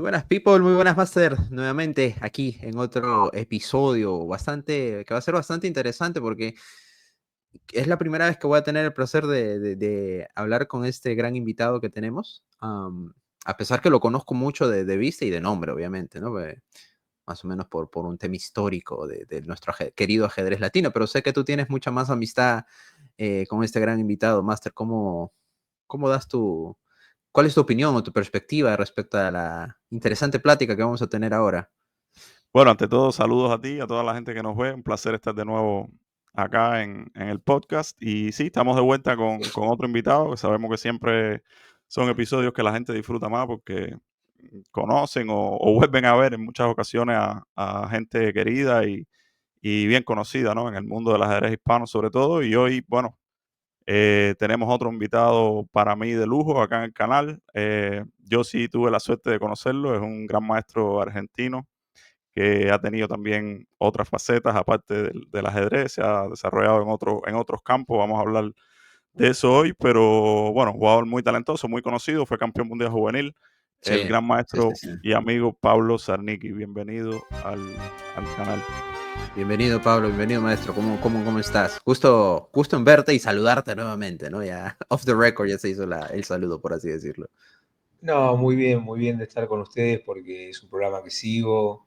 buenas people, muy buenas Master, nuevamente aquí en otro episodio que va a ser bastante interesante porque es la primera vez que voy a tener el placer de hablar con este gran invitado que tenemos, a pesar que lo conozco mucho de vista y de nombre, obviamente, ¿no? Más o menos por un tema histórico de nuestro querido ajedrez latino, pero sé que tú tienes mucha más amistad con este gran invitado. Master, ¿cómo das cuál es tu opinión o tu perspectiva respecto a la interesante plática que vamos a tener ahora? Bueno, ante todo, saludos a ti, a toda la gente que nos ve. Un placer estar de nuevo acá en el podcast. Y sí, estamos de vuelta con otro invitado, que sabemos que siempre son episodios que la gente disfruta más porque conocen o vuelven a ver en muchas ocasiones a gente querida y bien conocida, ¿no? En el mundo del ajedrez hispano sobre todo. Y hoy, bueno, tenemos otro invitado para mí de lujo acá en el canal. Yo sí tuve la suerte de conocerlo, es un gran maestro argentino que ha tenido también otras facetas aparte del ajedrez, se ha desarrollado en otros campos, vamos a hablar de eso hoy, pero bueno, jugador muy talentoso, muy conocido, fue campeón mundial juvenil, el Sí, gran sí, sí, maestro sí. y amigo Pablo Zarnicki. Bienvenido al canal. Bienvenido, Pablo, bienvenido, maestro. ¿Cómo estás? Justo en verte y saludarte nuevamente, ¿no? Ya, off the record ya se hizo el saludo, por así decirlo. No, muy bien de estar con ustedes porque es un programa que sigo.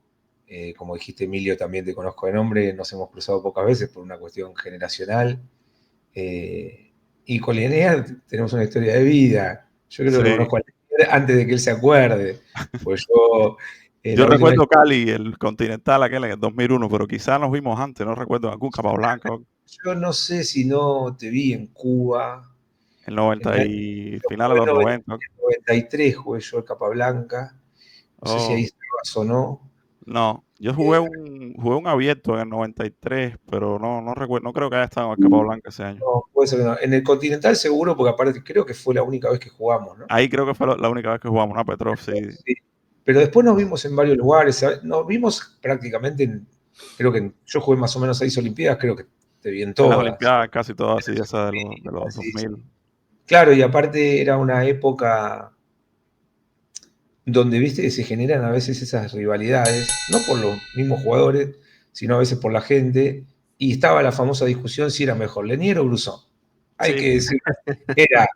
Como dijiste, Emilio, también te conozco de nombre. Nos hemos cruzado pocas veces por una cuestión generacional. Eh, y con Linear tenemos una historia de vida. Yo creo que lo Sí, conozco a Linear antes de que él se acuerde. Pues yo, yo la última vez, recuerdo Cali, el Continental aquel en el 2001, pero quizás nos vimos antes, no recuerdo, en algún Capablanca, yo no sé si no te vi en Cuba. el En 90 el año, y final de fue los 90. 93 jugué yo el Capablanca. No sé si ahí Oh. estabas o no. No, yo Eh, jugué un abierto en el 93, pero no recuerdo, no creo que haya estado en el Capablanca ese año. No, puede ser que no. En el Continental seguro, porque aparte creo que fue la única vez que jugamos, ¿no? Ahí creo que fue la única vez que jugamos una Petrov, sí. Sí. Pero después nos vimos en varios lugares, ¿sabes? Nos vimos prácticamente creo que yo jugué más o menos 6 Olimpiadas, creo que te vi en En las todas. Olimpiadas casi todas así, esas de los Sí, 2000. sí. Claro, y aparte era una época donde, viste, que se generan a veces esas rivalidades, no por los mismos jugadores, sino a veces por la gente, y estaba la famosa discusión si era mejor Lenier o Brusón. Hay Sí, que decir, era,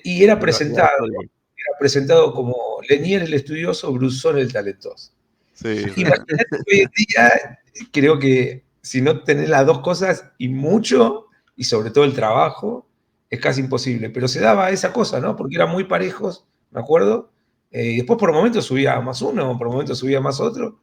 y era rivalidad presentado, histórica. era presentado como Lenier el estudioso, Brusón el talentoso. Sí, sí. Imagínate que hoy en día, creo que si no tenés las dos cosas y mucho, y sobre todo el trabajo, es casi imposible. Pero se daba esa cosa, ¿no? Porque eran muy parejos, me acuerdo. Y después por momentos subía más uno, por momentos subía más otro.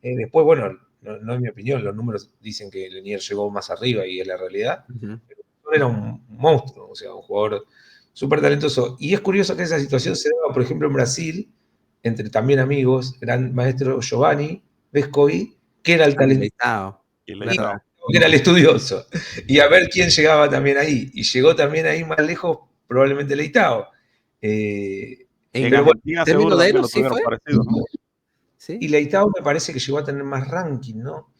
Después, bueno, no es mi opinión, los números dicen que Lenier llegó más arriba y es la realidad. Ujú. Pero era un monstruo, o sea, un jugador súper talentoso. Y es curioso que esa situación se daba, por ejemplo, en Brasil, entre también amigos, gran maestro Giovanni Vescovi, que era el Ah, talento Leitao, Y y Leitao. ¿verdad? que era el estudioso. Y a ver quién llegaba también ahí. Y llegó también ahí más lejos, probablemente Leitao. En Pero bueno, Argentina Término seguro de también Elo, lo ¿sí tuvieron fue? parecido, ¿no? y Sí. Leitao me parece que llegó a tener más ranking, ¿no?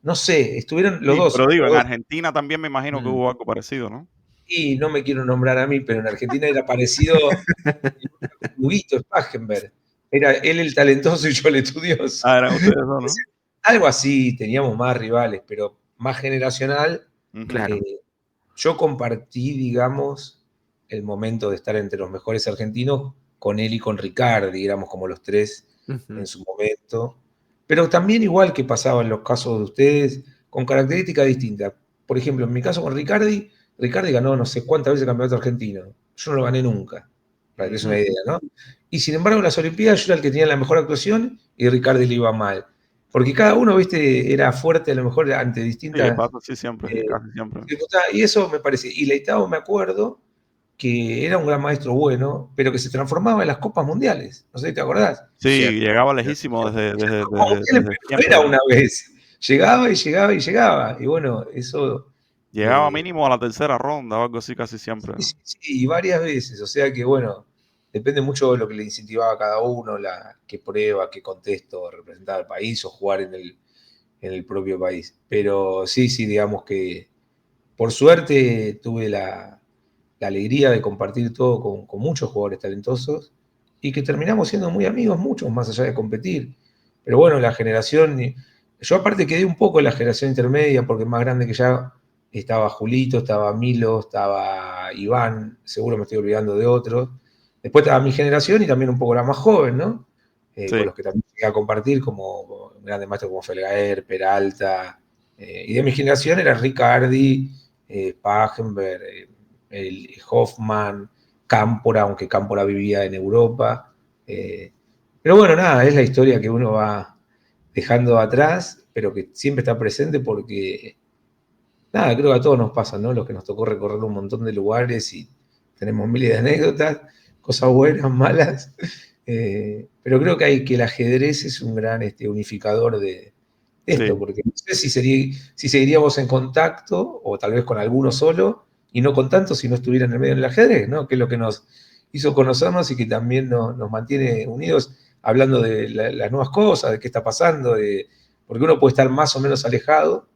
No sé, estuvieron Sí, pero digo, los en dos. Argentina también me imagino que Mm. hubo algo parecido, ¿no? Y no me quiero nombrar a mí, pero en Argentina era parecido Huguito Spachenberg. Era él el talentoso y yo el estudioso. Ah, eran ustedes dos, ¿no? Algo así, teníamos más rivales, pero más generacional. Ujú. Claro. Eh, yo compartí, digamos, el momento de estar entre los mejores argentinos con él y con Ricardi, éramos como los tres en Ujú. su momento. Pero también igual que pasaba en los casos de ustedes, con características distintas. Por ejemplo, en mi caso con Ricardi, Ricardi ganó no sé cuántas veces el campeonato argentino. Yo no lo gané nunca, para que es una Mm. idea, ¿no? Y sin embargo, en las Olimpiadas yo era el que tenía la mejor actuación y Ricardi le iba mal. Porque cada uno, viste, era fuerte a lo mejor ante Sí, distintas pasa así siempre, eh, casi siempre. circunstancias. Y eso me parece. Y Leitao me acuerdo que era un gran maestro bueno, pero que se transformaba en las copas mundiales. No sé si te acordás. Sí, Cierto, llegaba cierto, lejísimo cierto. Copa mundiales, desde pero no siempre, era ¿no? una vez. Llegaba y llegaba y llegaba. Y bueno, eso. Llegaba eh, mínimo a la tercera ronda o algo así casi siempre, sí, ¿no? sí, sí, y varias veces. O sea que, bueno, depende mucho de lo que le incentivaba a cada uno, qué prueba, qué contexto representaba el país o jugar en el propio país. Pero sí, sí, digamos que por suerte tuve la alegría de compartir todo con muchos jugadores talentosos y que terminamos siendo muy amigos, muchos más allá de competir. Pero bueno, la generación, yo aparte quedé un poco en la generación intermedia, porque más grande que ya estaba Julito, estaba Milo, estaba Iván, seguro me estoy olvidando de otros. Después estaba mi generación y también un poco la más joven, ¿no? Con Sí, los que también llegué a compartir, como grandes maestros como Felgaer, Peralta. Y de mi generación era Ricardi, Paggenberg, el Hoffman, Cámpora, aunque Cámpora vivía en Europa. Pero bueno, nada, es la historia que uno va dejando atrás, pero que siempre está presente porque, nada, creo que a todos nos pasa, ¿no? Los que nos tocó recorrer un montón de lugares y tenemos miles de anécdotas, cosas buenas, malas. Pero creo que el ajedrez es un gran unificador de esto, sí. porque no sé si seguiríamos en contacto, o tal vez con alguno solo, y no con tanto si no estuviera en el medio del ajedrez, ¿no? Que es lo que nos hizo conocernos y que también nos mantiene unidos hablando de las nuevas cosas, de qué está pasando, porque uno puede estar más o menos alejado,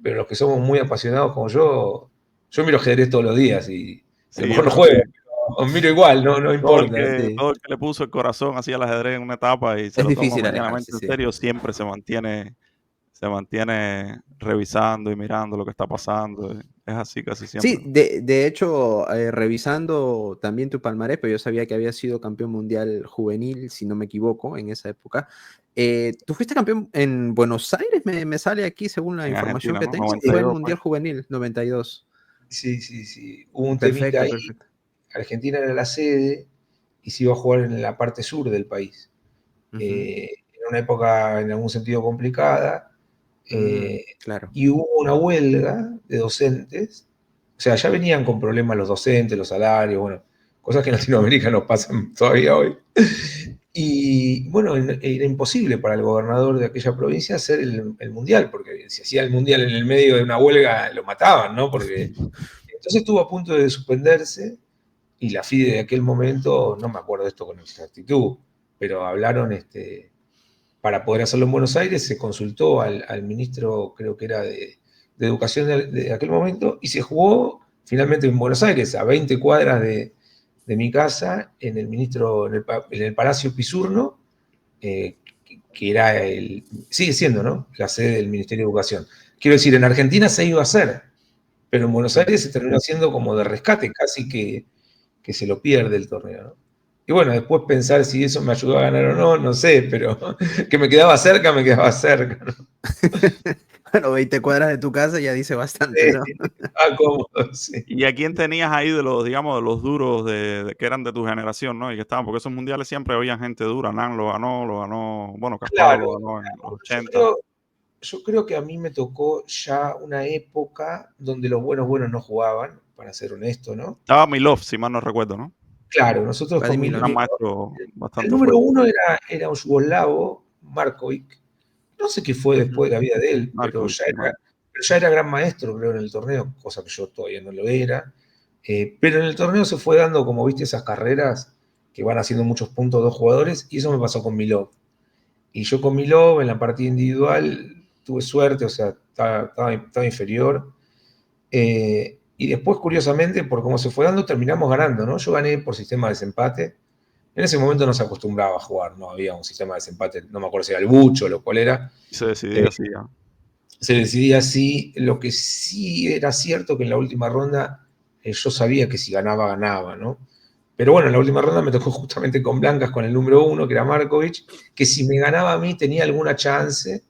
pero los que somos muy apasionados como yo miro ajedrez todos los días y a lo Sí, yo mejor no también. juego, pero miro igual, no importa. Sí. Todo el que le puso el corazón así al ajedrez en una etapa y se Es lo toma difícil alejarse, medianamente en sí. serio, siempre se mantiene revisando y mirando lo que está pasando. Es así casi siempre. Sí, de hecho, revisando también tu palmarés, pero yo sabía que había sido campeón mundial juvenil, si no me equivoco, en esa época. ¿Tú fuiste campeón en Buenos Aires? Me sale aquí, según la En información Argentina, que ¿no? tengo. Fue el 92 fue. Mundial Juvenil, 92. Sí. Hubo un temita Perfecto, ahí. perfecto. Argentina era la sede y se iba a jugar en la parte sur del país. Ujú. En una época en algún sentido complicada, Claro. y hubo una huelga de docentes. O sea, ya venían con problemas los docentes, los salarios, bueno, cosas que en Latinoamérica nos pasan todavía hoy. Y bueno, era imposible para el gobernador de aquella provincia hacer el mundial, porque si hacía el mundial en el medio de una huelga lo mataban, ¿no? Porque entonces estuvo a punto de suspenderse y la FIDE de aquel momento, no me acuerdo de esto con exactitud, pero hablaron para poder hacerlo en Buenos Aires, se consultó al ministro, creo que era de Educación de aquel momento, y se jugó finalmente en Buenos Aires, a 20 cuadras de mi casa, en el Palacio Pisurno, que era sigue siendo, ¿no? La sede del Ministerio de Educación. Quiero decir, en Argentina se iba a hacer, pero en Buenos Aires se terminó haciendo como de rescate, casi que se lo pierde el torneo, ¿no? Y bueno, después pensar si eso me ayudó a ganar o no, no sé, pero que me quedaba cerca, me quedaba cerca, ¿no? Bueno, 20 cuadras de tu casa ya dice bastante, ¿no? Cómodo, sí. ¿Y a quién tenías ahí de los, digamos, de los duros que eran de tu generación, ¿no? Y que estaban, porque esos mundiales siempre había gente dura. Nan lo ganó, bueno, Kasparov lo Claro, ganó en los yo 80. creo, yo creo que a mí me tocó ya una época donde los buenos no jugaban, para ser honesto, ¿no? Estaba Milov, si mal no recuerdo, ¿no? Claro, nosotros con Vadim Milo, Gran Milovic. maestro el bastante número fuerte. uno era un yugoslavo, Markovic. No sé qué fue después de la vida de él, Markovic, sí, pero ya era gran maestro, creo, en el torneo, cosa que yo todavía no lo era. Pero en el torneo se fue dando, como viste, esas carreras que van haciendo muchos puntos dos jugadores, y eso me pasó con Milov. Y yo con Milov en la partida individual tuve suerte, o sea, estaba inferior. Y después, curiosamente, por cómo se fue dando, terminamos ganando, ¿no? Yo gané por sistema de desempate. En ese momento no se acostumbraba a jugar, no había un sistema de desempate, no me acuerdo si era el bucho o lo cual era. se Eh, decidía así ya. Se decidía así. Lo que sí era cierto que en la última ronda yo sabía que si ganaba, ganaba, ¿no? Pero bueno, en la última ronda me tocó justamente con blancas, con el número uno, que era Markovic, que si me ganaba a mí tenía alguna chance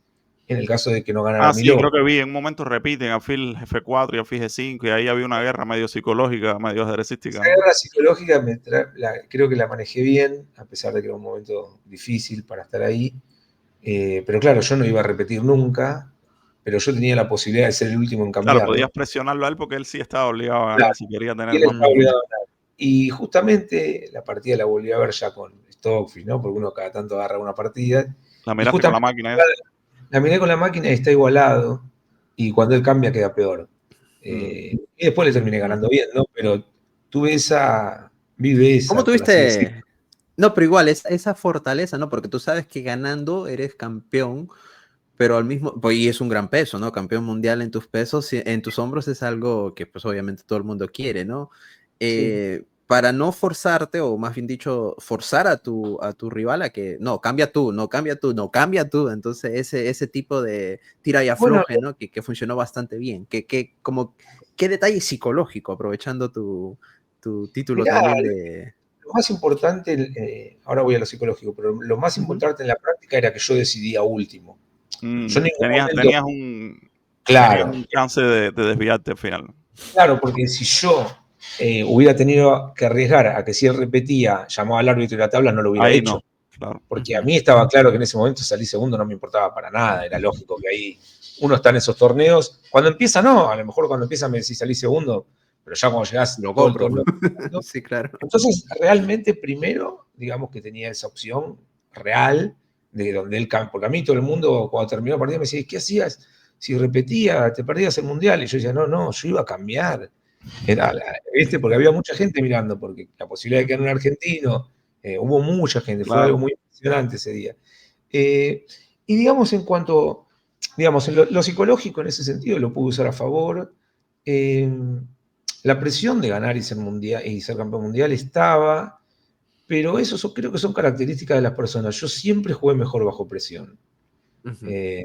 en el caso de que no ganara Ah, sí, Milov. creo que vi, en un momento repiten a Phil F4 y a Phil G5 y ahí había una guerra medio psicológica, medio ajedrecística, Esa ¿no? guerra psicológica creo que la manejé bien, a pesar de que era un momento difícil para estar ahí. Pero claro, yo no iba a repetir nunca, pero yo tenía la posibilidad de ser el último en Claro, cambiar, ¿no? podías presionarlo a él porque él sí estaba obligado a Claro, ganar si quería y tener él más estaba puntos. obligado a ganar. Y justamente la partida la volví a ver ya con Stockfish, ¿no? Porque uno cada tanto agarra una partida. La Y miraste con la justamente máquina esa. la miré con la máquina y está igualado. Y cuando él cambia queda peor. Mm. Y después le terminé ganando bien, ¿no? Pero tuve esa ¿Cómo viveza, por así decirlo. tuviste? No, pero igual, esa fortaleza, ¿no? Porque tú sabes que ganando eres campeón, pero al mismo, pues, y es un gran peso, ¿no? Campeón mundial en tus pesos, en tus hombros es algo que pues obviamente todo el mundo quiere, ¿no? Sí. para no forzarte, o más bien dicho, forzar a tu rival a que, no, cambia tú, no cambia tú, no cambia tú. Entonces, ese tipo de tira y Bueno, afloje, ¿no? Que funcionó bastante bien. Como, qué detalle psicológico, aprovechando tu título mirá, también de... lo más importante, ahora voy a lo psicológico, pero lo más Ujú. importante en la práctica era que yo decidía último. Yo en ningún Tenías, momento, tenías claro, un chance de desviarte al final. claro, porque si yo hubiera tenido que arriesgar a que si él repetía, llamaba al árbitro de la tabla, no lo hubiera Ahí hecho. no, claro. Porque a Ujú. mí estaba claro que en ese momento salir segundo no me importaba para nada, era lógico que ahí uno está en esos torneos. Cuando empieza, no, a lo mejor cuando empieza me decís salí segundo, pero ya cuando llegás Lo todo el compro. torneo. Sí, claro. Entonces, realmente primero, digamos que tenía esa opción real de donde él cambia. Porque a mí todo el mundo, cuando terminó el partido, me decía, ¿qué hacías? Si repetía, te perdías el mundial. Y yo decía, no, yo iba a cambiar. ¿Viste? Porque había mucha gente mirando, porque la posibilidad de que en un argentino, hubo mucha gente, fue algo Claro. muy impresionante ese día. Y digamos, en cuanto, digamos, en lo psicológico en ese sentido, lo pude usar a favor. Eh, la presión de ganar y ser, mundial, y ser campeón mundial estaba, pero eso creo que son características de las personas. Yo siempre jugué mejor bajo presión. Ujú. Eh,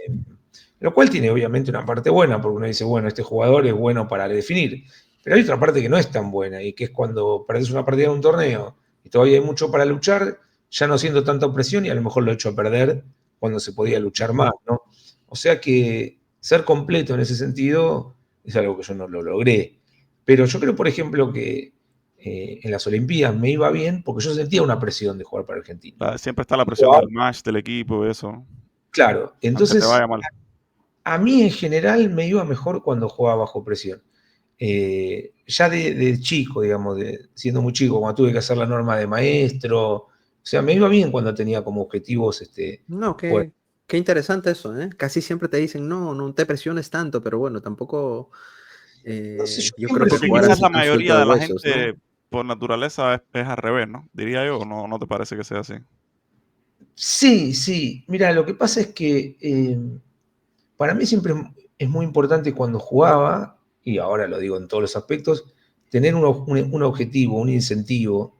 lo cual tiene obviamente una parte buena, porque uno dice, bueno, este jugador es bueno para definir, pero hay otra parte que no es tan buena, y que es cuando perdés una partida en un torneo y todavía hay mucho para luchar, ya no siento tanta presión y a lo mejor lo he hecho a perder cuando se podía luchar más, ¿no? O sea que ser completo en ese sentido es algo que yo no lo logré. Pero yo creo, por ejemplo, que en las Olimpiadas me iba bien porque yo sentía una presión de jugar para Argentina. Siempre está la Y presión del match, del equipo, eso. claro, Aunque te entonces vaya mal. a mí en general me iba mejor cuando jugaba bajo presión. Ya de chico, digamos, siendo muy chico, cuando tuve que hacer la norma de maestro, o sea, me iba bien cuando tenía como objetivos, No, bueno, qué interesante eso, ¿eh? Casi siempre te dicen, no, no te presiones tanto, pero bueno, tampoco, no sé, yo yo creo siempre que Porque fui jugar quizás así la tan suelto mayoría de de la huesos, ¿no? gente por naturaleza es al revés, ¿no? Diría yo, ¿no te parece que sea así? sí, mira, lo que pasa es que para mí siempre es muy importante cuando jugaba, y ahora lo digo en todos los aspectos, tener un objetivo, un incentivo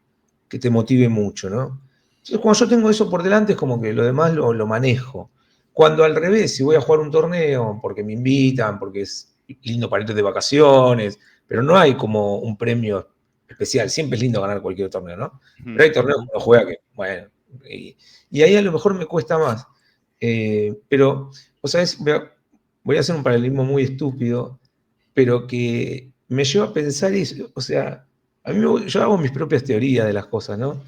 que te motive mucho, ¿no? Entonces, cuando yo tengo eso por delante, es como que lo demás lo manejo. Cuando al revés, si voy a jugar un torneo porque me invitan, porque es lindo para ir de vacaciones, pero no hay como un premio especial. Siempre es lindo ganar cualquier torneo, ¿no? Pero Ujú. hay torneos que uno juega que, bueno, y ahí a lo mejor me cuesta más. Pero, o sea, voy a hacer un paralelismo muy estúpido, pero que me lleva a pensar eso. O sea, yo hago mis propias teorías de las cosas, ¿no?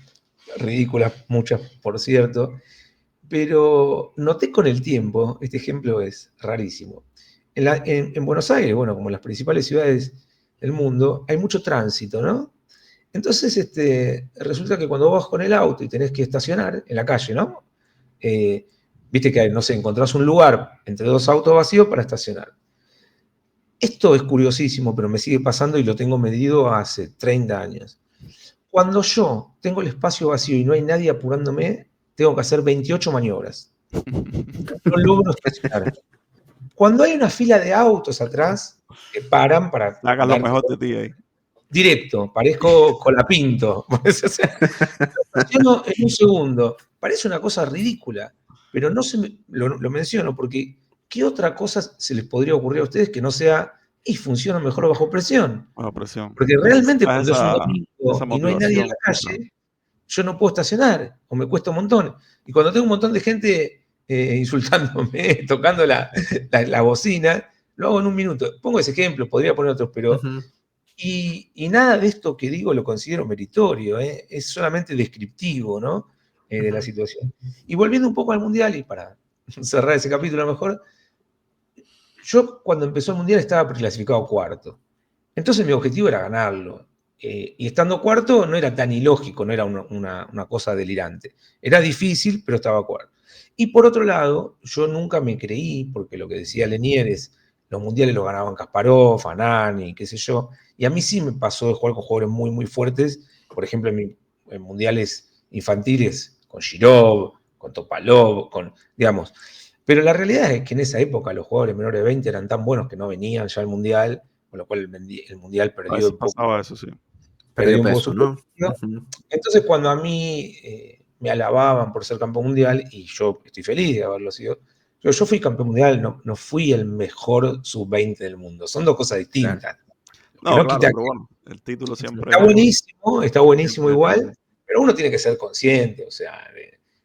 Ridículas, muchas, por cierto, pero noté con el tiempo, este ejemplo es rarísimo. En Buenos Aires, bueno, como en las principales ciudades del mundo, hay mucho tránsito, ¿no? Entonces, resulta que cuando vas con el auto y tenés que estacionar en la calle, ¿no? Eh, viste que, no sé, encontrás un lugar entre dos autos vacíos para estacionar. Esto es curiosísimo, pero me sigue pasando y lo tengo medido hace 30 años. Cuando yo tengo el espacio vacío y no hay nadie apurándome, tengo que hacer 28 maniobras. No logro estacionar. Cuando hay una fila de autos atrás que paran para Sacas lo darte mejor de ti ahí. directo, parezco Colapinto. O sea, estaciono en un segundo. Parece una cosa ridícula, pero no lo menciono porque ¿qué otra cosa se les podría ocurrir a ustedes que no sea y funciona mejor bajo presión? Bajo presión. Porque realmente Necesitas cuando es un esa domingo y no hay nadie en la motivación. Claro. calle, yo no puedo estacionar o me cuesta un montón. Y cuando tengo un montón de gente insultándome, tocando la bocina, lo hago en un minuto. Pongo ese ejemplo, podría poner otros, pero... Ujú. Y nada de esto que digo lo considero meritorio, es solamente descriptivo, ¿no? De la Ujú. situación. Y volviendo un poco al Mundial, y para cerrar ese capítulo a lo mejor, yo cuando empezó el Mundial estaba clasificado cuarto. Entonces mi objetivo era ganarlo. Y estando cuarto no era tan ilógico, no era una cosa delirante. Era difícil, pero estaba cuarto. Y por otro lado, yo nunca me creí, porque lo que decía Lenier es, los mundiales los ganaban Kasparov, Anani, qué sé yo. Y a mí sí me pasó de jugar con jugadores muy, muy fuertes. Por ejemplo, en mundiales infantiles, con Shirov, con Topalov, digamos. Pero la realidad es que en esa época los jugadores menores de 20 eran tan buenos que no venían ya al mundial, con lo cual el mundial A perdió veces un poco. pasaba eso, sí. Perdió un poco peso, su ¿no? peso. Ujú. Entonces, cuando a mí me alababan por ser campeón mundial, y yo estoy feliz de haberlo sido, yo fui campeón mundial, no fui el mejor sub-20 del mundo. Son dos cosas Claro, distintas. Lo que No, no claro, quita pero que bueno, el título está buenísimo siempre está igual, ahí. pero uno tiene que ser consciente. O sea,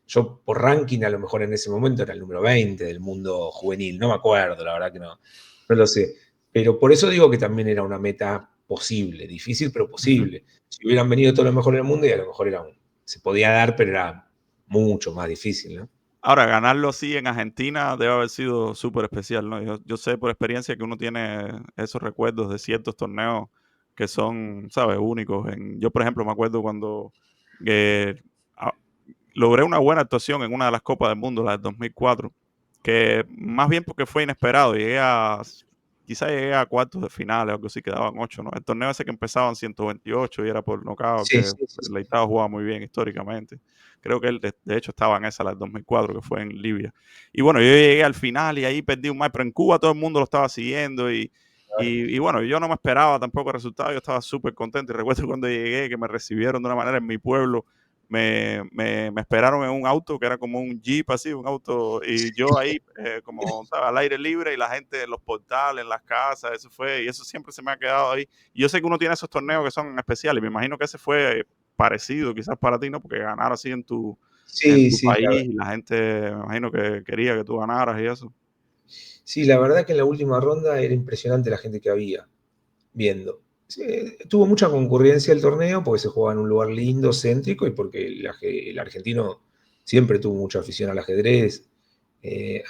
yo por ranking a lo mejor en ese momento era el número 20 del mundo juvenil. No me acuerdo, la verdad que no lo sé. Pero por eso digo que también era una meta posible, difícil pero Ujú. posible. Si hubieran venido todos los mejores del mundo, y a lo mejor se podía dar, pero era mucho más difícil, ¿no? Ahora, ganarlo así en Argentina debe haber sido súper especial, ¿no? Yo sé por experiencia que uno tiene esos recuerdos de ciertos torneos que son, ¿sabes?, únicos. Yo, por ejemplo, me acuerdo cuando eh, a- logré una buena actuación en una de las Copas del Mundo, la del 2004, que más bien porque fue inesperado. Quizás llegué a cuartos de final, algo así, quedaban 8, ¿no? El torneo ese que empezaba en 128 y era por nocaut, Sí, que sí, sí. Leitao jugaba muy bien históricamente. Creo que él, de hecho, estaba en esa, la del 2004, que fue en Libia. Y bueno, yo llegué al final y ahí perdí un match, pero en Cuba todo el mundo lo estaba siguiendo y bueno, yo no me esperaba tampoco el resultado, yo estaba súper contento. Y recuerdo cuando llegué que me recibieron de una manera en mi pueblo, me esperaron en un auto que era como un jeep así, un auto, y yo ahí como ¿sabes?, al aire libre y la gente en los portales, en las casas, y eso siempre se me ha quedado ahí. Y yo sé que uno tiene esos torneos que son especiales, me imagino que ese fue parecido quizás para ti, ¿no? Porque ganar así en Sí, tu sí, país, y la gente me imagino que quería que tú ganaras y eso. sí, la verdad que en la última ronda era impresionante la gente que había viendo. Sí, tuvo mucha concurrencia el torneo porque se jugaba en un lugar lindo, céntrico, y porque el argentino siempre tuvo mucha afición al ajedrez.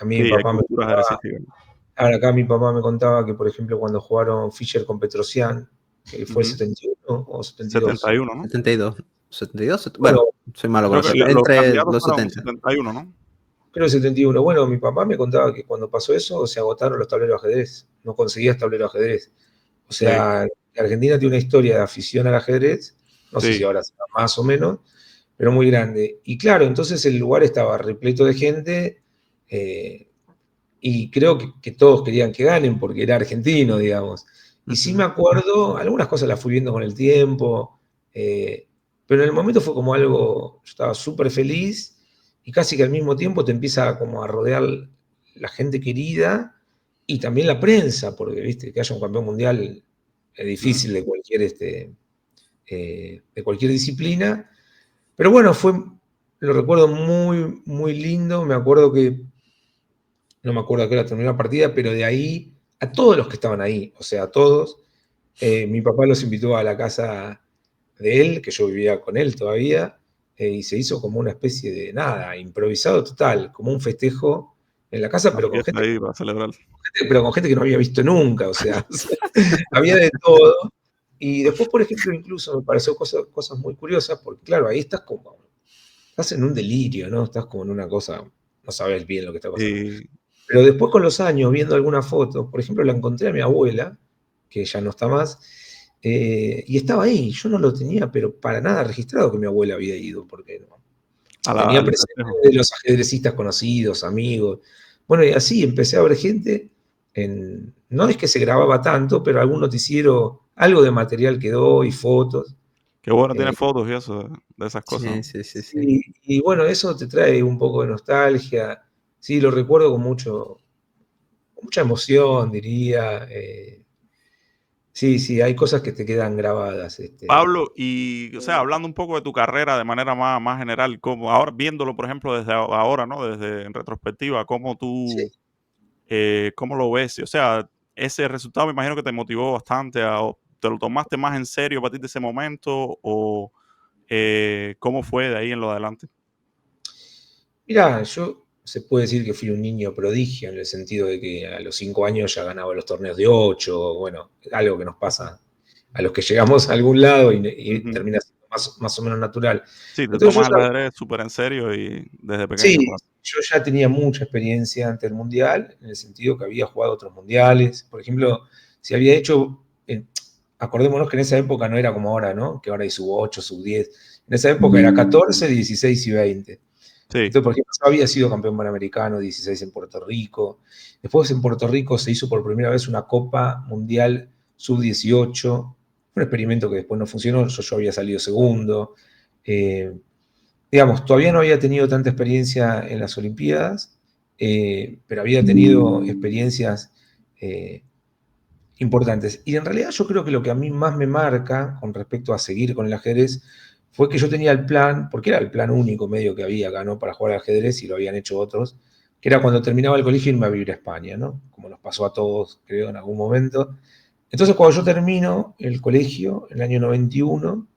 A mí mi Sí, hay papá me culturas contaba, ajedrecísticas. ahora acá mi papá me contaba que, por ejemplo, cuando jugaron Fischer con Petrosian, que fue Ujú. 71 o 72. 71, ¿no? 72. 72. Bueno, Bueno, soy malo con Creo los que 70. los Entre candidatos los fueron 70. 71, ¿no? creo 71. Bueno, mi papá me contaba que cuando pasó eso se agotaron los tableros de ajedrez. No conseguías tablero de ajedrez. O Sí, sea, Argentina tiene una historia de afición al ajedrez, no sé si sí. ahora será más o menos, pero muy grande. Y claro, entonces el lugar estaba repleto de gente, eh, y creo que todos querían que ganen porque era argentino, digamos. Y sí me Ujú. acuerdo, algunas cosas las fui viendo con el tiempo, pero en el momento fue como algo, yo estaba súper feliz, y casi que al mismo tiempo te empieza como a rodear la gente querida y también la prensa, porque viste que haya un campeón mundial es Claro. difícil de cualquier disciplina. Pero bueno, lo recuerdo muy, muy lindo. Me acuerdo que no me acuerdo a qué hora terminó la partida, pero de ahí, a todos los que estaban ahí, o sea, a todos, mi papá los invitó a la casa de él, que yo vivía con él todavía, y se hizo como una especie de nada, improvisado total, como un festejo en la casa, Una fiesta ahí para celebrar. pero con gente que no había visto nunca, o sea, había de todo. Y después, por ejemplo, incluso me pareció cosas muy curiosas, porque claro, ahí estás en un delirio, ¿no? Estás como en una cosa, no sabes bien lo que está pasando. Y Pero después con los años, viendo alguna foto, por ejemplo, la encontré a mi abuela, que ya no está más, y estaba ahí. Yo no lo tenía, pero para nada registrado que mi abuela había ido, porque tenía al presente festejo. de los ajedrecistas conocidos, amigos. Bueno, y así empecé a ver gente, no es que se grababa tanto, pero algún noticiero, algo de material quedó y fotos. Qué bueno, tiene eh, fotos y eso de esas cosas, Sí, ¿no? sí, sí, sí. y bueno, eso te trae un poco de nostalgia. Sí, lo recuerdo con mucha emoción, diría. Sí, sí, hay cosas que te quedan grabadas. Pablo, y, o sea, hablando un poco de tu carrera de manera más general, como ahora, viéndolo, por ejemplo, desde ahora, ¿no? Desde en retrospectiva, Sí. ¿cómo lo ves? O sea, ese resultado me imagino que te motivó bastante o ¿te lo tomaste más en serio a partir de ese momento? ¿O cómo fue de ahí en lo adelante? Mirá, yo se puede decir que fui un niño prodigio en el sentido de que a los 5 años ya ganaba los torneos de 8, bueno, algo que nos pasa a los que llegamos a algún lado y Ujú. termina siendo más o menos natural. Sí, te Entonces yo tomas el ya, ajedrez súper en serio y desde pequeño, sí, claro. yo ya tenía mucha experiencia ante el mundial, en el sentido que había jugado otros mundiales. Por ejemplo, si había hecho, acordémonos que en esa época no era como ahora, ¿no? Que ahora hay sub 8, sub 10. En esa época era 14, 16 y 20. Sí, Entonces, por ejemplo, yo había sido campeón panamericano, 16 en Puerto Rico. Después en Puerto Rico se hizo por primera vez una Copa Mundial sub-18. un experimento que después no funcionó, yo había salido segundo. Digamos, todavía no había tenido tanta experiencia en las Olimpiadas, pero había tenido experiencias importantes. Y en realidad yo creo que lo que a mí más me marca con respecto a seguir con el ajedrez fue que yo tenía el plan, porque era el plan único medio que había acá, ¿no? Para jugar al ajedrez, y lo habían hecho otros, que era cuando terminaba el colegio irme a vivir a España, ¿no? Como nos pasó a todos, creo, en algún momento. Entonces, cuando yo termino el colegio, en el año 91,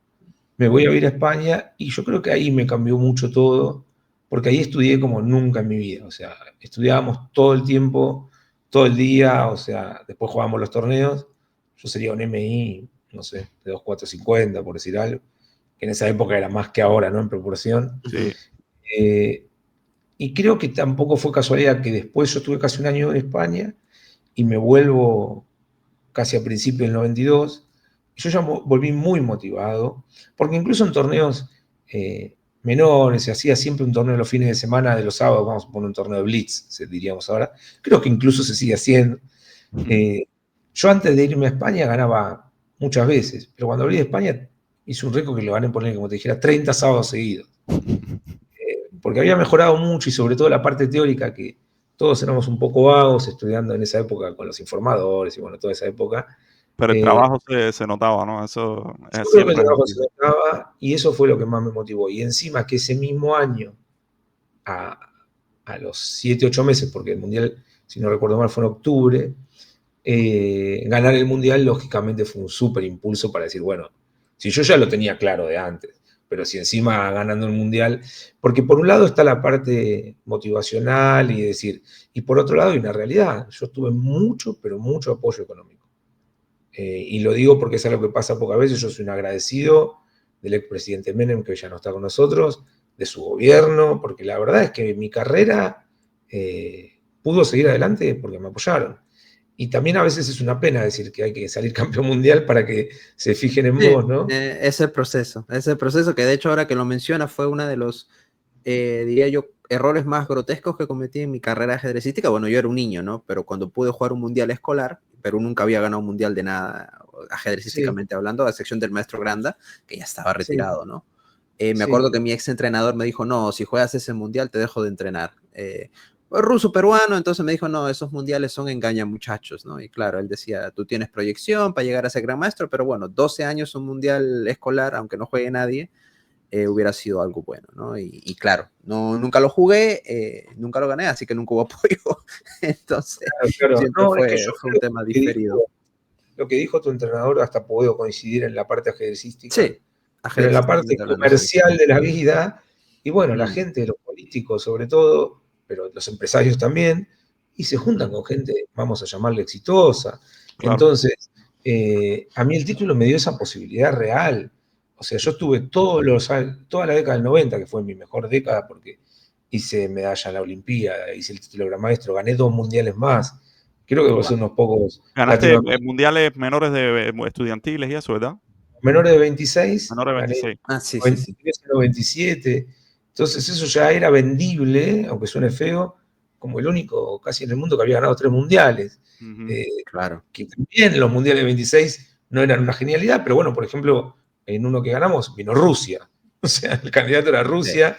me voy a vivir a España, y yo creo que ahí me cambió mucho todo, porque ahí estudié como nunca en mi vida. O sea, estudiábamos todo el tiempo, todo el día, o sea, después jugábamos los torneos. Yo sería un MI, no sé, de 2,450, por decir algo, que en esa época era más que ahora, ¿no? En proporción. Sí. Eh, y creo que tampoco fue casualidad que después yo estuve casi un año en España y me vuelvo casi a principios del 92. Yo ya volví muy motivado, porque incluso en torneos menores, se hacía siempre un torneo los fines de semana, de los sábados, vamos a poner un torneo de Blitz, diríamos ahora. Creo que incluso se sigue haciendo. Yo antes de irme a España ganaba muchas veces, pero cuando volví de España hice un récord que lo van a poner, como te dijera, 30 sábados seguidos. Porque había mejorado mucho, y sobre todo la parte teórica, que todos éramos un poco vagos estudiando en esa época con los informadores y bueno, toda esa época. Pero el trabajo se notaba, ¿no? Eso Yo creo que el siempre es trabajo así. se notaba, y eso fue lo que más me motivó. Y encima que ese mismo año, a, a los 7, 8 meses, porque el Mundial, si no recuerdo mal, fue en octubre, ganar el Mundial lógicamente fue un súper impulso para decir, bueno, si yo ya lo tenía claro de antes, pero si encima ganando el Mundial, porque por un lado está la parte motivacional y decir, y por otro lado hay una realidad, yo tuve mucho, pero mucho apoyo económico. Y lo digo porque es algo que pasa pocas veces. Yo soy un agradecido del expresidente Menem, que ya no está con nosotros, de su gobierno, porque la verdad es que mi carrera pudo seguir adelante porque me apoyaron. Y también a veces es una pena decir que hay que salir campeón mundial para que se fijen en Sí, vos, ¿no? es el proceso que de hecho ahora que lo menciona fue uno de los, diría yo, errores más grotescos que cometí en mi carrera ajedrecística. Bueno, yo era un niño, ¿no? Pero cuando pude jugar un mundial escolar, Perú nunca había ganado un mundial de nada, Sí, ajedrecísticamente hablando, a excepción del maestro Granda, que ya estaba sí, retirado, ¿no? Me sí. acuerdo que mi ex entrenador me dijo, no, si juegas ese mundial te dejo de entrenar. Ruso peruano, entonces me dijo, no, esos mundiales son engaña muchachos, ¿no? Y claro, él decía, tú tienes proyección para llegar a ser gran maestro, pero bueno, 12 años un mundial escolar, aunque no juegue nadie, hubiera sido algo bueno, ¿no? Y claro, no, nunca lo jugué, nunca lo gané, así que nunca hubo apoyo. Entonces, Claro, claro. siempre No, es que yo fue un creo tema que diferido. lo que dijo tu entrenador, hasta puedo coincidir en la parte ajedrecística, Sí, pero en la parte ajedrecísticamente hablando, sí. comercial de la vida, y bueno, la Mm, gente, los políticos sobre todo, pero los empresarios también, y se juntan mm, con gente, vamos a llamarle exitosa. Claro. Entonces, a mí el título me dio esa posibilidad real. O sea, yo estuve toda la década del 90, que fue mi mejor década, porque hice medalla en la Olimpiada, hice el título de gran maestro, gané 2 mundiales más. Creo que vos sos unos pocos Ganaste latinoamericanos mundiales menores de estudiantiles y eso, ¿verdad? menores de 26, Menores de gané 26. Ah, sí, sí, sí. 93 y 97. Entonces eso ya era vendible, aunque suene feo, como el único casi en el mundo que había ganado 3 mundiales. Ujú. Eh, Claro. que también los mundiales de 26 no eran una genialidad, pero bueno, por ejemplo, en uno que ganamos vino Rusia. O sea, el candidato era Sí. Rusia,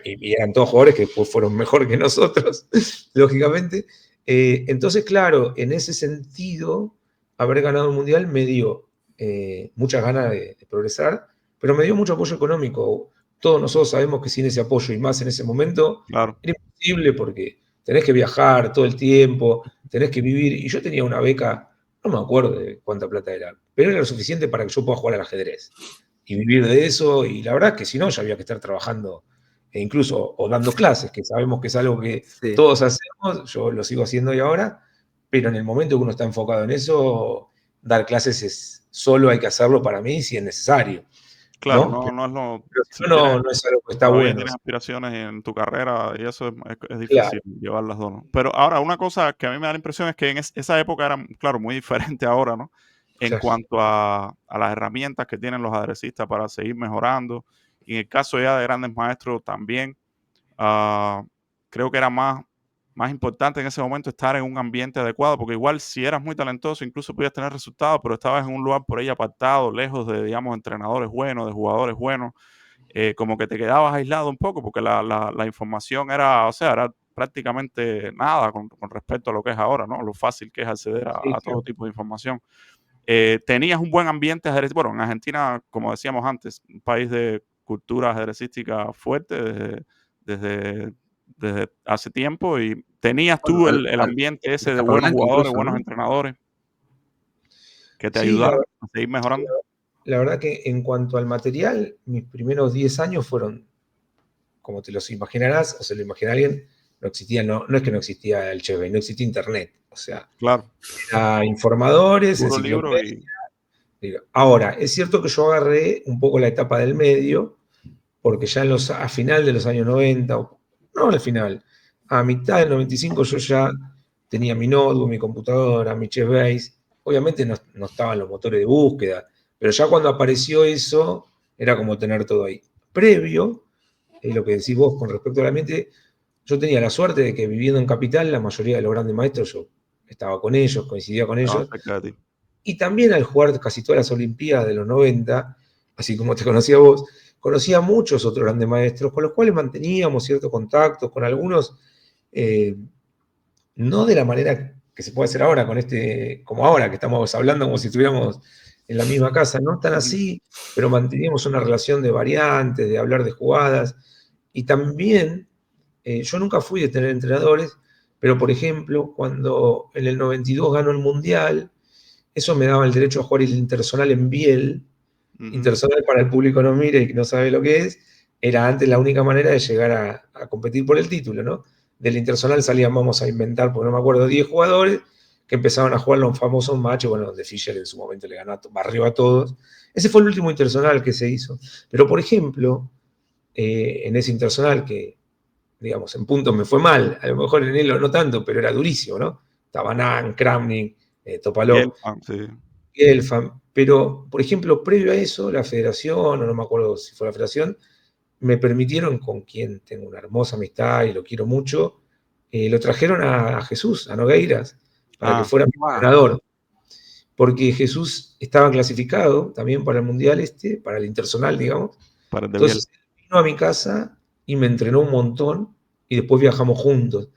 y eran todos jugadores que después fueron mejor que nosotros, lógicamente. Entonces, claro, en ese sentido, haber ganado el mundial me dio muchas ganas de progresar, pero me dio mucho apoyo económico. Todos nosotros sabemos que sin ese apoyo, y más en ese momento, Claro, era imposible, porque tenés que viajar todo el tiempo, tenés que vivir. Y yo tenía una beca, no me acuerdo de cuánta plata era, pero era lo suficiente para que yo pueda jugar al ajedrez y vivir de eso. Y la verdad es que si no, ya había que estar trabajando, e incluso o dando clases, que sabemos que es algo que Sí. todos hacemos. Yo lo sigo haciendo hoy ahora, pero en el momento que uno está enfocado en eso, dar clases solo hay que hacerlo para mí si es necesario, claro, ¿no? no, no es lo. Pero si Si no, tienes, no es algo que está cuando bien bueno. tienes aspiraciones en tu carrera y eso es Claro, difícil llevar las dos, ¿no? Pero ahora, una cosa que a mí me da la impresión es que en esa época era, claro, muy diferente ahora, ¿no? En claro. cuanto a las herramientas que tienen los ajedrecistas para seguir mejorando. Y en el caso ya de grandes maestros también, ah, creo que era más más importante en ese momento estar en un ambiente adecuado, porque igual si eras muy talentoso, incluso podías tener resultados, pero estabas en un lugar por ahí apartado, lejos de, digamos, entrenadores buenos, de jugadores buenos, como que te quedabas aislado un poco, porque la información era, o sea, era prácticamente nada con respecto a lo que es ahora, ¿no? Lo fácil que es acceder Sí, a todo claro. tipo de información. Tenías un buen ambiente ajedrecístico. Bueno, en Argentina, como decíamos antes, un país de cultura ajedrecística fuerte desde hace tiempo. ¿Y tenías Bueno, tú el ambiente de ese de buenos Capablanca jugadores, incluso, buenos ¿no? entrenadores que te Sí, ayudaron a seguir mejorando? la verdad que en cuanto al material, mis primeros 10 años fueron, como te los imaginarás, o se lo imagina alguien, no existía, no es que no existía el Chevy, no existía internet. O sea, Claro, era informadores, puro libro enciclopedias. y... Ahora, es cierto que yo agarré un poco la etapa del medio, porque ya a final de los años 90, no al final, a mitad del 95 yo ya tenía mi notebook, mi computadora, mi Chess Base. Obviamente no estaban los motores de búsqueda, pero ya cuando apareció eso, era como tener todo ahí. Previo, lo que decís vos con respecto al ambiente, yo tenía la suerte de que viviendo en Capital, la mayoría de los grandes maestros, yo estaba con ellos, coincidía con Estaba ellos, cerca de ti. y también al jugar casi todas las Olimpiadas de los 90, así como te conocía vos, conocía a muchos otros grandes maestros, con los cuales manteníamos cierto contacto, con algunos, eh, no de la manera que se puede hacer ahora, como ahora, que estamos hablando como si estuviéramos en la misma casa, no tan Ujú. así, pero manteníamos una relación de variantes, de hablar de jugadas, y también, yo nunca fui de tener entrenadores, pero por ejemplo, cuando en el 92 ganó el Mundial, eso me daba el derecho a jugar el interzonal en Biel. Ujú. Interzonal, para el público no mire y que no sabe lo que es, era antes la única manera de llegar a competir por el título, ¿no? Del interzonal salían, vamos a inventar, porque no me acuerdo, 10 jugadores que empezaban a jugar los famosos matches, bueno, donde Fischer en su momento le ganó, barrió a todos. Ese fue el último interzonal que se hizo. Pero, por ejemplo, en ese interzonal que, digamos, en puntos me fue mal, a lo mejor en él no tanto, pero era durísimo, ¿no? Tabanán, Kramnik, Bien, Topalov, sí. Elfam, pero, por ejemplo, previo a eso, la federación, o no me acuerdo si fue la federación, me permitieron, con quien tengo una hermosa amistad y lo quiero mucho, lo trajeron a Jesús, a Nogueiras, para que Ah, fuera mi Wow. entrenador, porque Jesús estaba clasificado también para el Mundial para el interzonal, digamos. para el de Biel. Entonces vino a mi casa y me entrenó un montón y después viajamos juntos.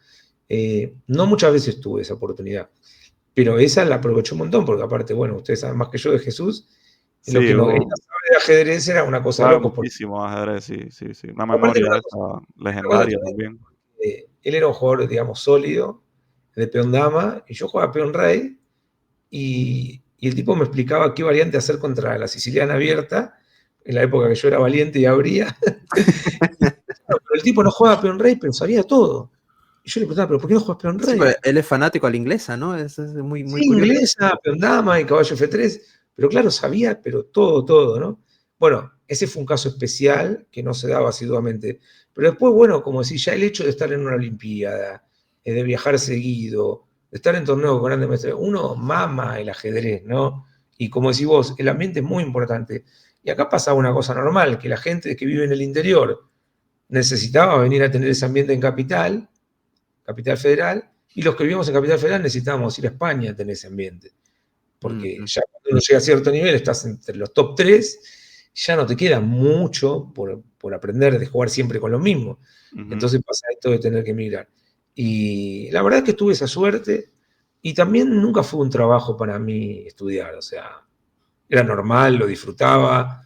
No muchas veces tuve esa oportunidad, pero esa la aproveché un montón, porque aparte, bueno, ustedes saben más que yo de Jesús, en lo Sí, que Nogueira sabe de ajedrez era una cosa de sabe locos, porque muchísimo de ajedrez, sí, sí, sí. Una aparte era memoria una esa cosa legendaria tremenda, también. él era un jugador, digamos, sólido, de peón dama, y yo jugaba peón rey, y el tipo me explicaba qué variante hacer contra la siciliana abierta, en la época que yo era valiente y abría. Pero el tipo no jugaba peón rey, pero sabía todo. Y yo le preguntaba, ¿pero por qué no juegas peón Sí, pues rey? él es fanático a la inglesa, ¿no? Es muy, muy Sí, curioso. inglesa, peón dama y caballo F3, pero claro, sabía, pero todo, todo, ¿no? Bueno, ese fue un caso especial que no se daba asiduamente. Pero después, bueno, como decía, ya el hecho de estar en una Olimpiada, de viajar seguido, de estar en torneos con grandes maestros, uno mama el ajedrez, ¿no? Y como decís vos, el ambiente es muy importante. Y acá pasaba una cosa normal, que la gente que vive en el interior necesitaba venir a tener ese ambiente en Capital Federal, y los que vivimos en Capital Federal necesitábamos ir a España a tener ese ambiente. Porque Ujú. ya cuando uno llega a cierto nivel, estás entre los top 3, ya no te queda mucho por aprender de jugar siempre con lo mismo. Ujú. Entonces pasa esto de tener que migrar. Y la verdad es que tuve esa suerte, y también nunca fue un trabajo para mí estudiar, o sea, era normal, lo disfrutaba,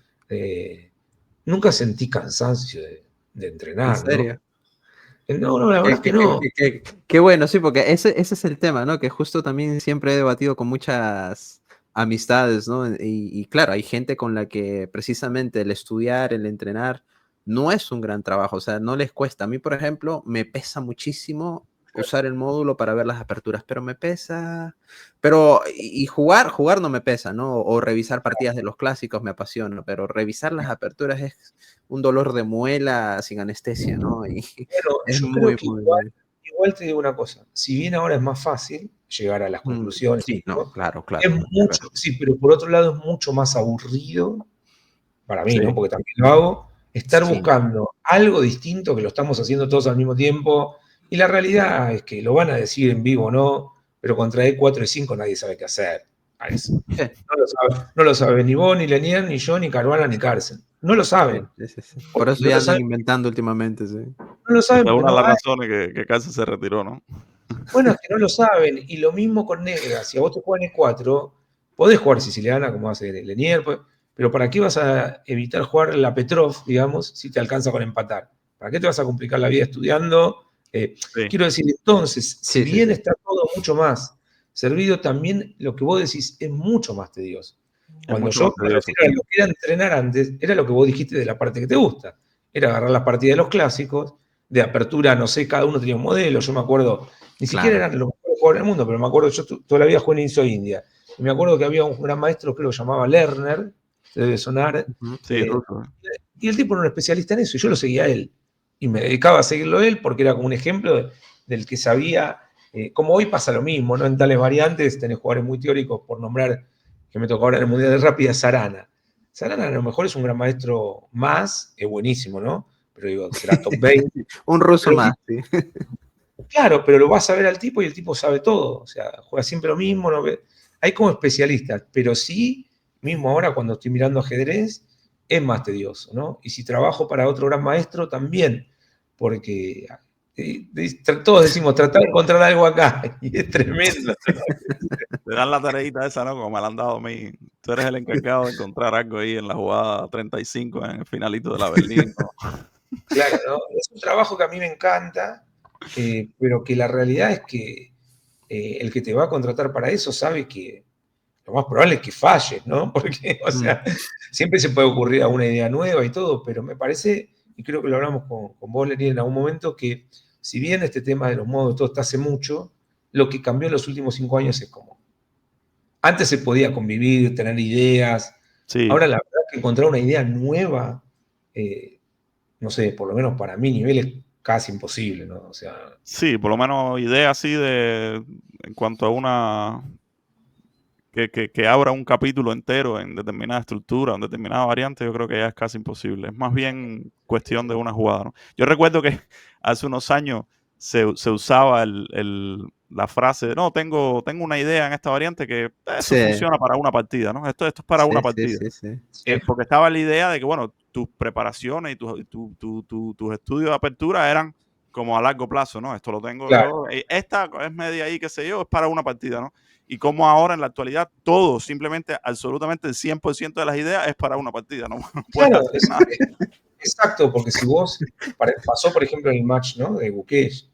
nunca sentí cansancio de ¿En entrenar, ¿no? serio? No, no, la verdad es que no. Qué bueno, sí, porque ese es el tema, ¿no? Que justo también siempre he debatido con muchas amistades, ¿no? Y claro, hay gente con la que precisamente el estudiar, el entrenar, no es un gran trabajo, o sea, no les cuesta. A mí, por ejemplo, me pesa muchísimo usar el módulo para ver las aperturas, pero me pesa, pero y jugar no me pesa, ¿no? O revisar partidas de los clásicos me apasiona, pero revisar las aperturas es un dolor de muela sin anestesia, ¿no? Y Bueno, es yo creo muy, que muy, muy. igual te digo una cosa, si bien ahora es más fácil llegar a las conclusiones, Sí, no, ¿no? claro, Es claro. mucho, sí, pero por otro lado es mucho más aburrido para mí, ¿no? Sí, Porque también lo hago, estar Sí. buscando algo distinto, que lo estamos haciendo todos al mismo tiempo, Y la realidad es que lo van a decir en vivo o no, pero contra E4 y 5 nadie sabe qué hacer a eso. Sí, No lo sabe ni vos, ni Lenier, ni yo, ni Caruana, ni Carlsen. No lo saben. sí. Por Porque eso no ya lo andan saben, inventando últimamente, sí. no lo saben Esa es porque una de no las hay. razones que Carlsen se retiró, ¿no? Bueno, es que no lo saben. Y lo mismo con Negra. Si a vos te juegan E4, podés jugar siciliana como hace Lenier, pero ¿para qué vas a evitar jugar la Petrov, digamos, si te alcanza con empatar? ¿Para qué te vas a complicar la vida estudiando? Sí, Quiero decir, entonces, si Sí, sí, bien sí. está todo mucho más servido, también lo que vos decís es mucho más tedioso. es Cuando mucho yo más me tedioso, refiero sí. a lo que era entrenar antes, era lo que vos dijiste de la parte que te gusta. Era agarrar las partidas de los clásicos, de apertura, no sé, cada uno tenía un modelo, yo me acuerdo, ni siquiera Claro. eran los mejores jugadores del mundo, pero me acuerdo, yo toda la vida jugué en Inso India, y me acuerdo que había un gran maestro, creo que se llamaba Lerner, se debe sonar, Ujú. Sí, ruso. y el tipo era un especialista en eso, y yo lo seguía a él. Y me dedicaba a seguirlo a él porque era como un ejemplo del que sabía, como hoy pasa lo mismo, ¿no? En tales variantes tenés jugadores muy teóricos, por nombrar, que me tocó ahora en el Mundial de Rápida, Sarana. Sarana a lo mejor es un gran maestro más, es buenísimo, ¿no? Pero digo, será top 20. Un ruso Pero más, sí. claro, pero lo vas a ver al tipo y el tipo sabe todo. O sea, juega siempre lo mismo. ¿No? Hay como especialistas, pero sí, mismo ahora cuando estoy mirando ajedrez, es más tedioso, ¿no? Y si trabajo para otro gran maestro, también, porque todos decimos tratar de encontrar algo acá, y es tremendo. Te dan la tareita esa, ¿no? Como me la han dado a mí. Tú eres el encargado de encontrar algo ahí en la jugada 35, en el finalito de la Berlín, ¿no? Claro, ¿no? Es un trabajo que a mí me encanta, pero que la realidad es que el que te va a contratar para eso sabe que lo más probable es que falles, ¿no? Porque, o Mm. sea, siempre se puede ocurrir alguna idea nueva y todo, pero me parece, y creo que lo hablamos con vos, Lenín, en algún momento, que si bien este tema de los modos, todo está hace mucho, lo que cambió en los últimos 5 años es como, antes se podía convivir, tener ideas, Sí, ahora la verdad que encontrar una idea nueva, eh, no sé, por lo menos para mi nivel es casi imposible, ¿no? O sea, sí, por lo menos idea así en cuanto a una, que abra un capítulo entero en determinada estructura, en determinada variante, yo creo que ya es casi imposible. Es más bien cuestión de una jugada, ¿no? Yo recuerdo que hace unos años se usaba la frase, no, tengo una idea en esta variante que eso Sí, funciona para una partida, ¿no? Esto es para sí, una sí, partida. sí, sí. sí, Porque estaba la idea de que, bueno, tus preparaciones y tus estudios de apertura eran como a largo plazo, ¿no? Esto lo tengo claro. yo, esta es media ahí, qué sé yo, es para una partida, ¿no? Y como ahora en la actualidad todo, simplemente, absolutamente el 100% de las ideas es para una partida, ¿no? No puedes Claro, hacer nada. exacto, porque si vos, pasó por ejemplo en el match, ¿no? De Bukech,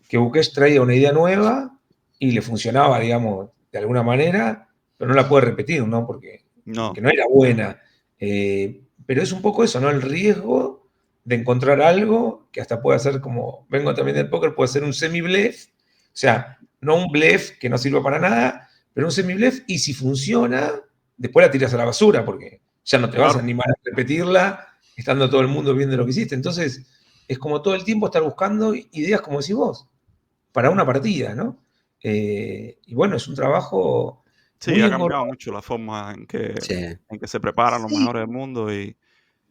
que Bukech traía una idea nueva y le funcionaba, digamos, de alguna manera, pero no la puede repetir, ¿no? Porque No, no era buena. Pero es un poco eso, ¿no? El riesgo de encontrar algo que hasta puede ser como, vengo también del póker, puede ser un semi-blef, o sea, no un blef que no sirva para nada, pero un semi-blef, y si funciona, después la tiras a la basura, porque ya no te vas a claro. animar a repetirla estando todo el mundo viendo lo que hiciste. Entonces, es como todo el tiempo estar buscando ideas, como decís vos, para una partida, ¿no? Y bueno, es un trabajo Sí, muy ha cambiado engorroso. mucho la forma Sí. en que se preparan los Sí, mejores del mundo y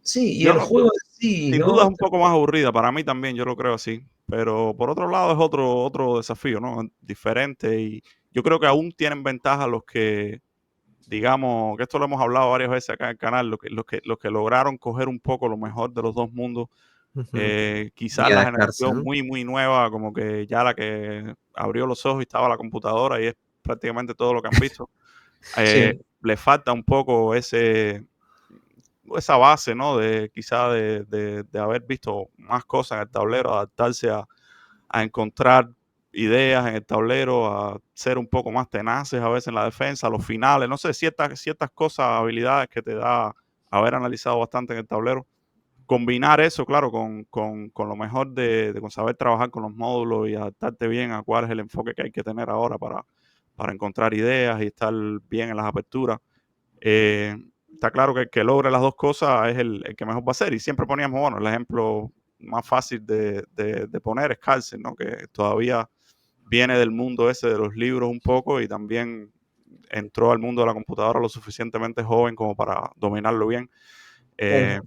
sí, y yo el no, juego en sí, sin duda es ¿no? un poco más aburrida, para mí también, yo lo creo así. Pero por otro lado es otro desafío, ¿no? Diferente y yo creo que aún tienen ventaja los que, digamos, que esto lo hemos hablado varias veces acá en el canal, los que lograron coger un poco lo mejor de los dos mundos. Ujú. Quizás Y la adaptarse, generación ¿no? muy, muy nueva, como que ya la que abrió los ojos y estaba la computadora y es prácticamente todo lo que han visto, Sí, le falta un poco esa base, ¿no? De quizá de haber visto más cosas en el tablero, adaptarse a encontrar ideas en el tablero, a ser un poco más tenaces a veces en la defensa, los finales, no sé, ciertas cosas, habilidades que te da haber analizado bastante en el tablero. Combinar eso, claro, con lo mejor con saber trabajar con los módulos y adaptarte bien a cuál es el enfoque que hay que tener ahora para encontrar ideas y estar bien en las aperturas. Eh, Está claro que el que logre las dos cosas es el que mejor va a ser. Y siempre poníamos, bueno, el ejemplo más fácil de poner es Carlsen, ¿no? Que todavía viene del mundo ese de los libros un poco y también entró al mundo de la computadora lo suficientemente joven como para dominarlo bien. claro. Eh,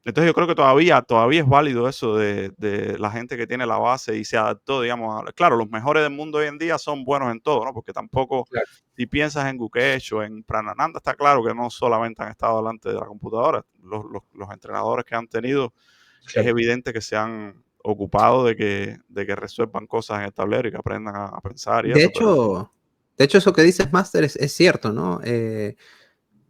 Entonces yo creo que todavía es válido eso de la gente que tiene la base y se adaptó, digamos. Claro, los mejores del mundo hoy en día son buenos en todo, ¿no? Porque tampoco, Claro. si piensas en Gukesh o en Pranananda, está claro que no solamente han estado delante de la computadora. Los entrenadores que han tenido, es Claro. evidente que se han ocupado de que resuelvan cosas en el tablero y que aprendan a pensar y De eso, pero hecho, eso que dices, Master, es cierto, ¿no?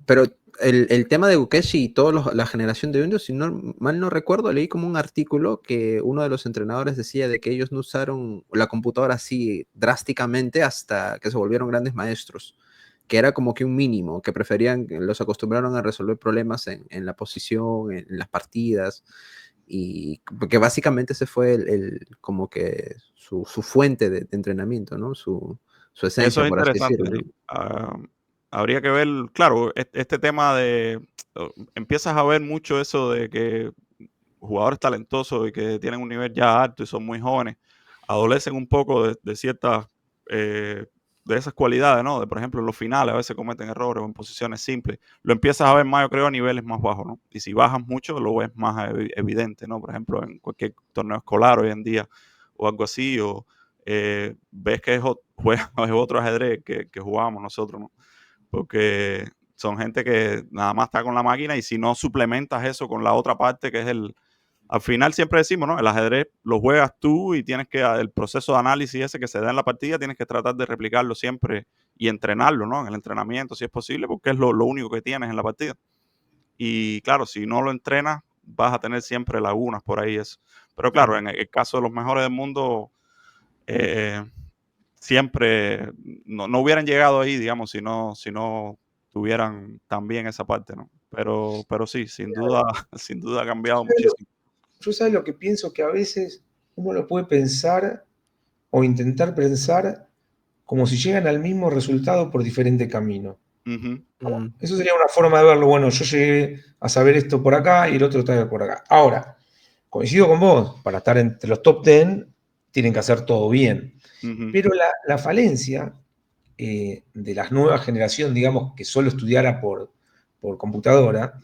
Pero el tema de Bukeshi y toda la generación de Windows, si no, mal no recuerdo, leí como un artículo que uno de los entrenadores decía de que ellos no usaron la computadora así drásticamente hasta que se volvieron grandes maestros, que era como que un mínimo, que preferían, los acostumbraron a resolver problemas en la posición, en las partidas, y que básicamente ese fue como que su fuente de entrenamiento, ¿no? Su eso esencia, es por así interesante, decirlo, sí. ¿no? Habría que ver, claro, este tema empiezas a ver mucho eso de que jugadores talentosos y que tienen un nivel ya alto y son muy jóvenes, adolecen un poco de ciertas, de esas cualidades, ¿no? Por ejemplo, en los finales a veces cometen errores o en posiciones simples. Lo empiezas a ver más, yo creo, a niveles más bajos, ¿no? Y si bajas mucho, lo ves más evidente, ¿no? Por ejemplo, en cualquier torneo escolar hoy en día o algo así, o ves que juega, es otro ajedrez que jugábamos nosotros, ¿no? Porque son gente que nada más está con la máquina y si no suplementas eso con la otra parte que es al final siempre decimos, ¿no? El ajedrez lo juegas tú y tienes que, el proceso de análisis ese que se da en la partida, tienes que tratar de replicarlo siempre y entrenarlo, ¿no? En el entrenamiento, si es posible, porque es lo único que tienes en la partida. Y claro, si no lo entrenas, vas a tener siempre lagunas por ahí. Eso. Pero claro, en el caso de los mejores del mundo, siempre no hubieran llegado ahí, digamos, si no tuvieran también esa parte, ¿no? Pero sí, sin duda ha cambiado muchísimo. Yo sabes lo que pienso, que a veces uno lo puede pensar o intentar pensar como si llegan al mismo resultado por diferente camino. Uh-huh. Mm. Eso sería una forma de verlo. Bueno, yo llegué a saber esto por acá y el otro está por acá. Ahora, coincido con vos, para estar entre los top 10 tienen que hacer todo bien. Uh-huh. Pero la falencia de la nueva generación, digamos, que solo estudiara por computadora,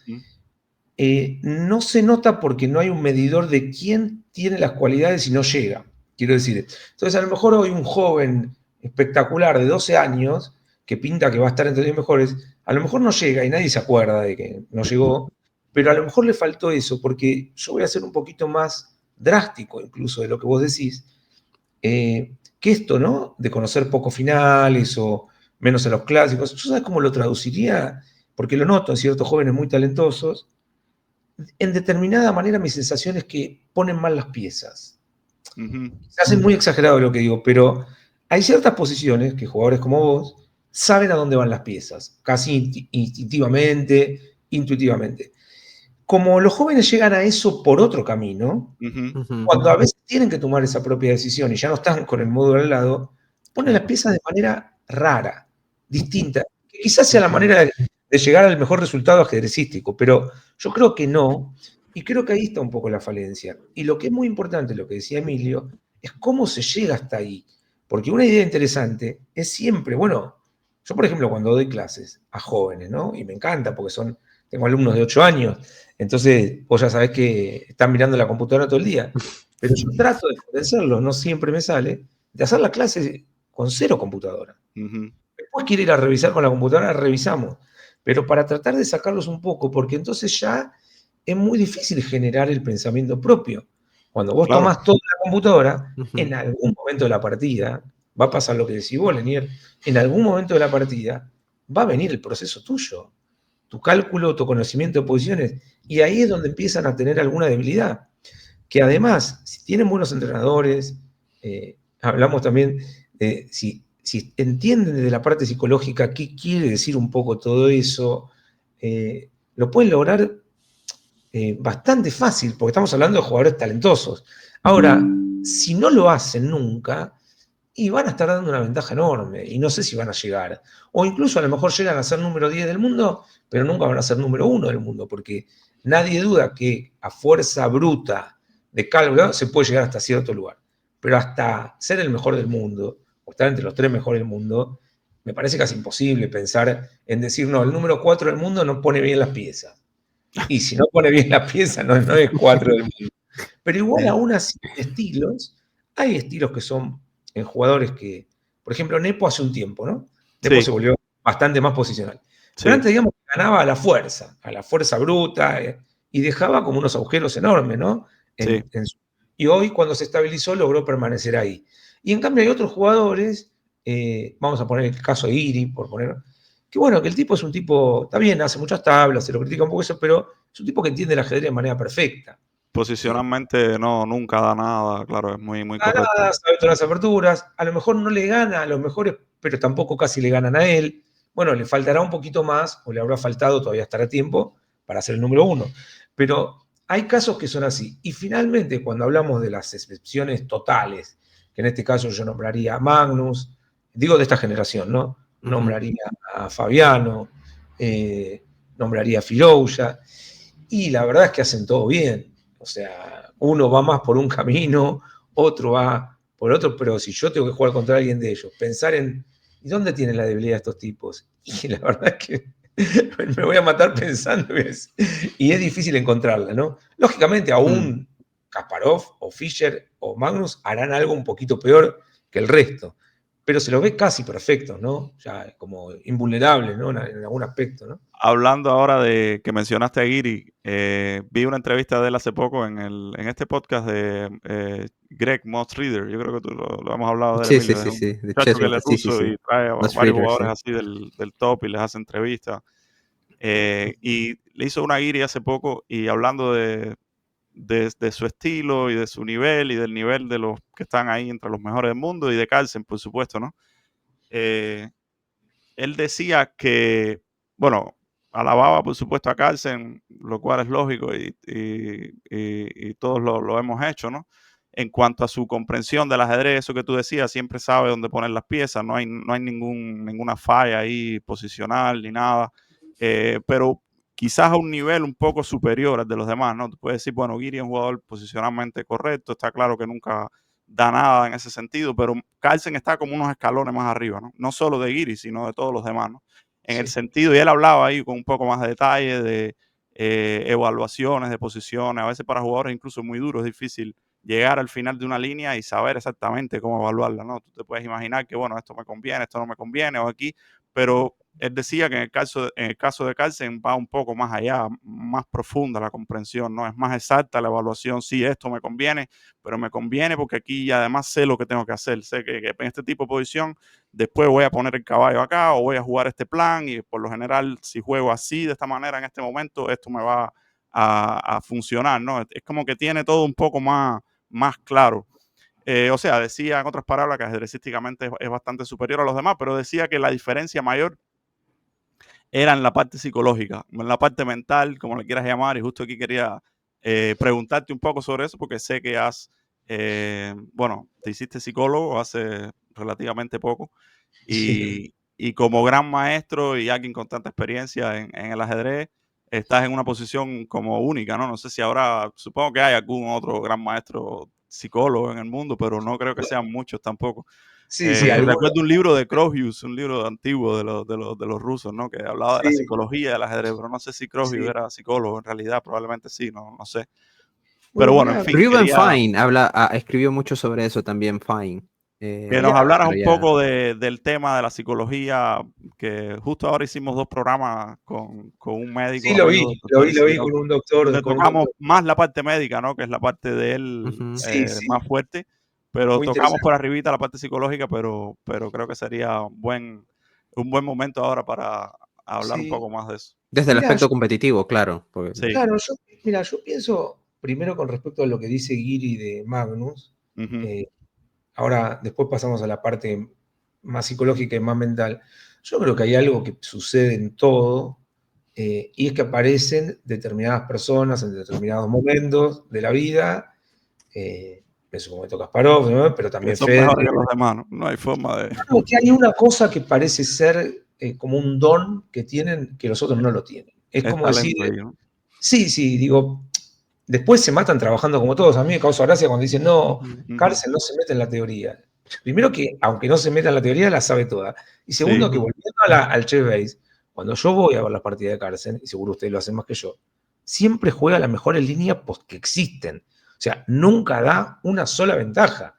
Uh-huh. no se nota porque no hay un medidor de quién tiene las cualidades y no llega. Quiero decir, entonces a lo mejor hoy un joven espectacular de 12 años que pinta que va a estar entre los mejores, a lo mejor no llega y nadie se acuerda de que no llegó, pero a lo mejor le faltó eso, porque yo voy a ser un poquito más drástico incluso de lo que vos decís, que esto, ¿no? De conocer pocos finales o menos a los clásicos. ¿Yo sabes cómo lo traduciría? Porque lo noto en ciertos jóvenes muy talentosos. En determinada manera mi sensación es que ponen mal las piezas. Uh-huh. Se hace muy exagerado lo que digo, pero hay ciertas posiciones que jugadores como vos saben a dónde van las piezas, casi instintivamente, intuitivamente. Como los jóvenes llegan a eso por otro camino, Uh-huh. Ujú. cuando a veces tienen que tomar esa propia decisión y ya no están con el módulo al lado, ponen las Claro. piezas de manera rara, distinta, que quizás sea la Ujú. manera de llegar al mejor resultado ajedrecístico, pero yo creo que no, y creo que ahí está un poco la falencia. Y lo que es muy importante, lo que decía Emilio, es cómo se llega hasta ahí. Porque una idea interesante es siempre, bueno, yo por ejemplo cuando doy clases a jóvenes, ¿no? Y me encanta porque tengo alumnos de 8 años, entonces vos ya sabés que están mirando la computadora todo el día. Pero yo trato de convencerlos, no siempre me sale, de hacer la clase con cero computadora. Uh-huh. Después quiere ir a revisar con la computadora, revisamos. Pero para tratar de sacarlos un poco, porque entonces ya es muy difícil generar el pensamiento propio. Cuando vos Claro. tomás toda la computadora, Ujú. en algún momento de la partida, va a pasar lo que decís vos, Lenier, en algún momento de la partida va a venir el proceso tuyo, tu cálculo, tu conocimiento de posiciones, y ahí es donde empiezan a tener alguna debilidad. Que además, si tienen buenos entrenadores, hablamos también de si entienden desde la parte psicológica qué quiere decir un poco todo eso, lo pueden lograr bastante fácil, porque estamos hablando de jugadores talentosos. Ahora, si no lo hacen nunca, y van a estar dando una ventaja enorme, y no sé si van a llegar. O incluso a lo mejor llegan a ser número 10 del mundo, pero nunca van a ser número 1 del mundo, porque nadie duda que a fuerza bruta de cálculo se puede llegar hasta cierto lugar. Pero hasta ser el mejor del mundo, o estar entre los 3 mejores del mundo, me parece casi imposible pensar en decir, no, el número 4 del mundo no pone bien las piezas. Y si no pone bien la pieza, no es 4 del mundo. Pero igual aún así, hay estilos que son en jugadores que, por ejemplo, Nepo hace un tiempo, ¿no? Nepo Sí, se volvió bastante más posicional. Pero sí, antes, digamos, ganaba a la fuerza bruta, y dejaba como unos agujeros enormes, ¿no? sí. Y hoy, cuando se estabilizó, logró permanecer ahí. Y en cambio hay otros jugadores, vamos a poner el caso de Iri, por poner, que bueno, que el tipo es un tipo, está bien, hace muchas tablas, se lo critica un poco eso, pero es un tipo que entiende el ajedrez de manera perfecta. Posicionalmente no, nunca da nada, claro, es muy, muy correcto. Ganadas, sabe todas las aperturas, a lo mejor no le gana a los mejores, pero tampoco casi le ganan a él. Bueno, le faltará un poquito más, o le habrá faltado, todavía estará a tiempo, para ser el número 1. Pero hay casos que son así. Y finalmente, cuando hablamos de las excepciones totales, que en este caso yo nombraría a Magnus, digo de esta generación, ¿no? Nombraría a Fabiano, nombraría a Firouya, y la verdad es que hacen todo bien. O sea, uno va más por un camino, otro va por otro, pero si yo tengo que jugar contra alguien de ellos, pensar en, ¿y dónde tienen la debilidad de estos tipos? Y la verdad es que me voy a matar pensando y es difícil encontrarla, ¿no? Lógicamente, aún Kasparov o Fischer o Magnus harán algo un poquito peor que el resto, pero se los ve casi perfectos, ¿no? Ya como invulnerables, ¿no? En algún aspecto, ¿no? Hablando ahora de que mencionaste a Giri, vi una entrevista de él hace poco en este podcast de Greg Mossreader. Yo creo que lo hemos hablado de él, Sí, sí, Emilio. Es sí, un sí, de muchacho que él Chessboard, es sí, sí, ruso sí. y trae a Más varios Frieder, jugadores sí. así del top y les hace entrevistas. Y le hizo una Giri hace poco y hablando de su estilo y de su nivel y del nivel de los que están ahí entre los mejores del mundo y de Carlsen, por supuesto, ¿no? Él decía que, bueno, alababa por supuesto a Carlsen, lo cual es lógico y todos lo hemos hecho, ¿no? En cuanto a su comprensión del ajedrez, eso que tú decías, siempre sabe dónde poner las piezas, no hay ninguna falla ahí posicional ni nada, pero quizás a un nivel un poco superior al de los demás, ¿no? Tú puedes decir, bueno, Giri es un jugador posicionalmente correcto, está claro que nunca da nada en ese sentido, pero Carlsen está como unos escalones más arriba, ¿no? No solo de Giri, sino de todos los demás, ¿no? En el Sí. sentido, y él hablaba ahí con un poco más de detalle de evaluaciones, de posiciones, a veces para jugadores incluso muy duros es difícil llegar al final de una línea y saber exactamente cómo evaluarla, ¿no? Tú te puedes imaginar que, bueno, esto me conviene, esto no me conviene, o aquí, pero él decía que en el caso de Carlsen va un poco más allá, más profunda la comprensión, ¿no? Es más exacta la evaluación, sí, esto me conviene, pero me conviene porque aquí además sé lo que tengo que hacer, sé que en este tipo de posición después voy a poner el caballo acá o voy a jugar este plan y por lo general si juego así de esta manera en este momento esto me va a funcionar, ¿no? Es como que tiene todo un poco más claro. O sea, decía en otras palabras que ajedrecísticamente es bastante superior a los demás, pero decía que la diferencia mayor era en la parte psicológica, en la parte mental, como le quieras llamar, y justo aquí quería preguntarte un poco sobre eso, porque sé que bueno, te hiciste psicólogo hace relativamente poco, Sí. y como gran maestro y alguien con tanta experiencia en el ajedrez, estás en una posición como única, ¿no? No sé si ahora, supongo que hay algún otro gran maestro psicólogo en el mundo, pero no creo que sean muchos tampoco. Sí, sí, algunos. Recuerdo un libro de Krogius, un libro antiguo de los rusos, ¿no? Que hablaba de la Sí, psicología del ajedrez, pero no sé si Krogius sí. era psicólogo, en realidad probablemente sí, no sé. Pero Bueno, bueno, en mirá, fin, Ruben quería Fine escribió mucho sobre eso también, Fine. que nos mirá, hablaras Pero un ya. poco del tema de la psicología, que justo ahora hicimos 2 programas con un sí médico lo amigo vi, del doctor Isidro, con un doctor, donde con un tocamos doctor. más la parte médica, ¿no? Que es la parte de él Ujú. Sí, sí, más fuerte, pero muy tocamos interesante. por arribita la parte psicológica, pero creo que sería un buen momento ahora para hablar un Sí. poco más de eso. Desde el Mirá, aspecto competitivo, claro. Sí. claro, yo pienso primero con respecto a lo que dice Giri de Magnus. Ujú. eh, Ahora, después pasamos a la parte más psicológica y más mental. Yo creo que hay algo que sucede en todo, y es que aparecen determinadas personas en determinados momentos de la vida, en su momento Kasparov, ¿no? Pero Que también son mejores Federer. que los demás, ¿no? No hay forma de... Creo que hay una cosa que parece ser como un don que tienen que los otros no lo tienen. Es Es como decir, talento ahí, ¿no? sí, sí, digo, después se matan trabajando como todos. A mí me causa gracia cuando dicen, no, Ujú. Ujú. Carlsen no se mete en la teoría. Primero que, aunque no se meta en la teoría, la sabe toda. Y segundo, Sí, que Ujú. volviendo al chess base, cuando yo voy a ver las partidas de Carlsen, y seguro ustedes lo hacen más que yo, siempre juega las mejores líneas que existen. O sea, nunca da una sola ventaja.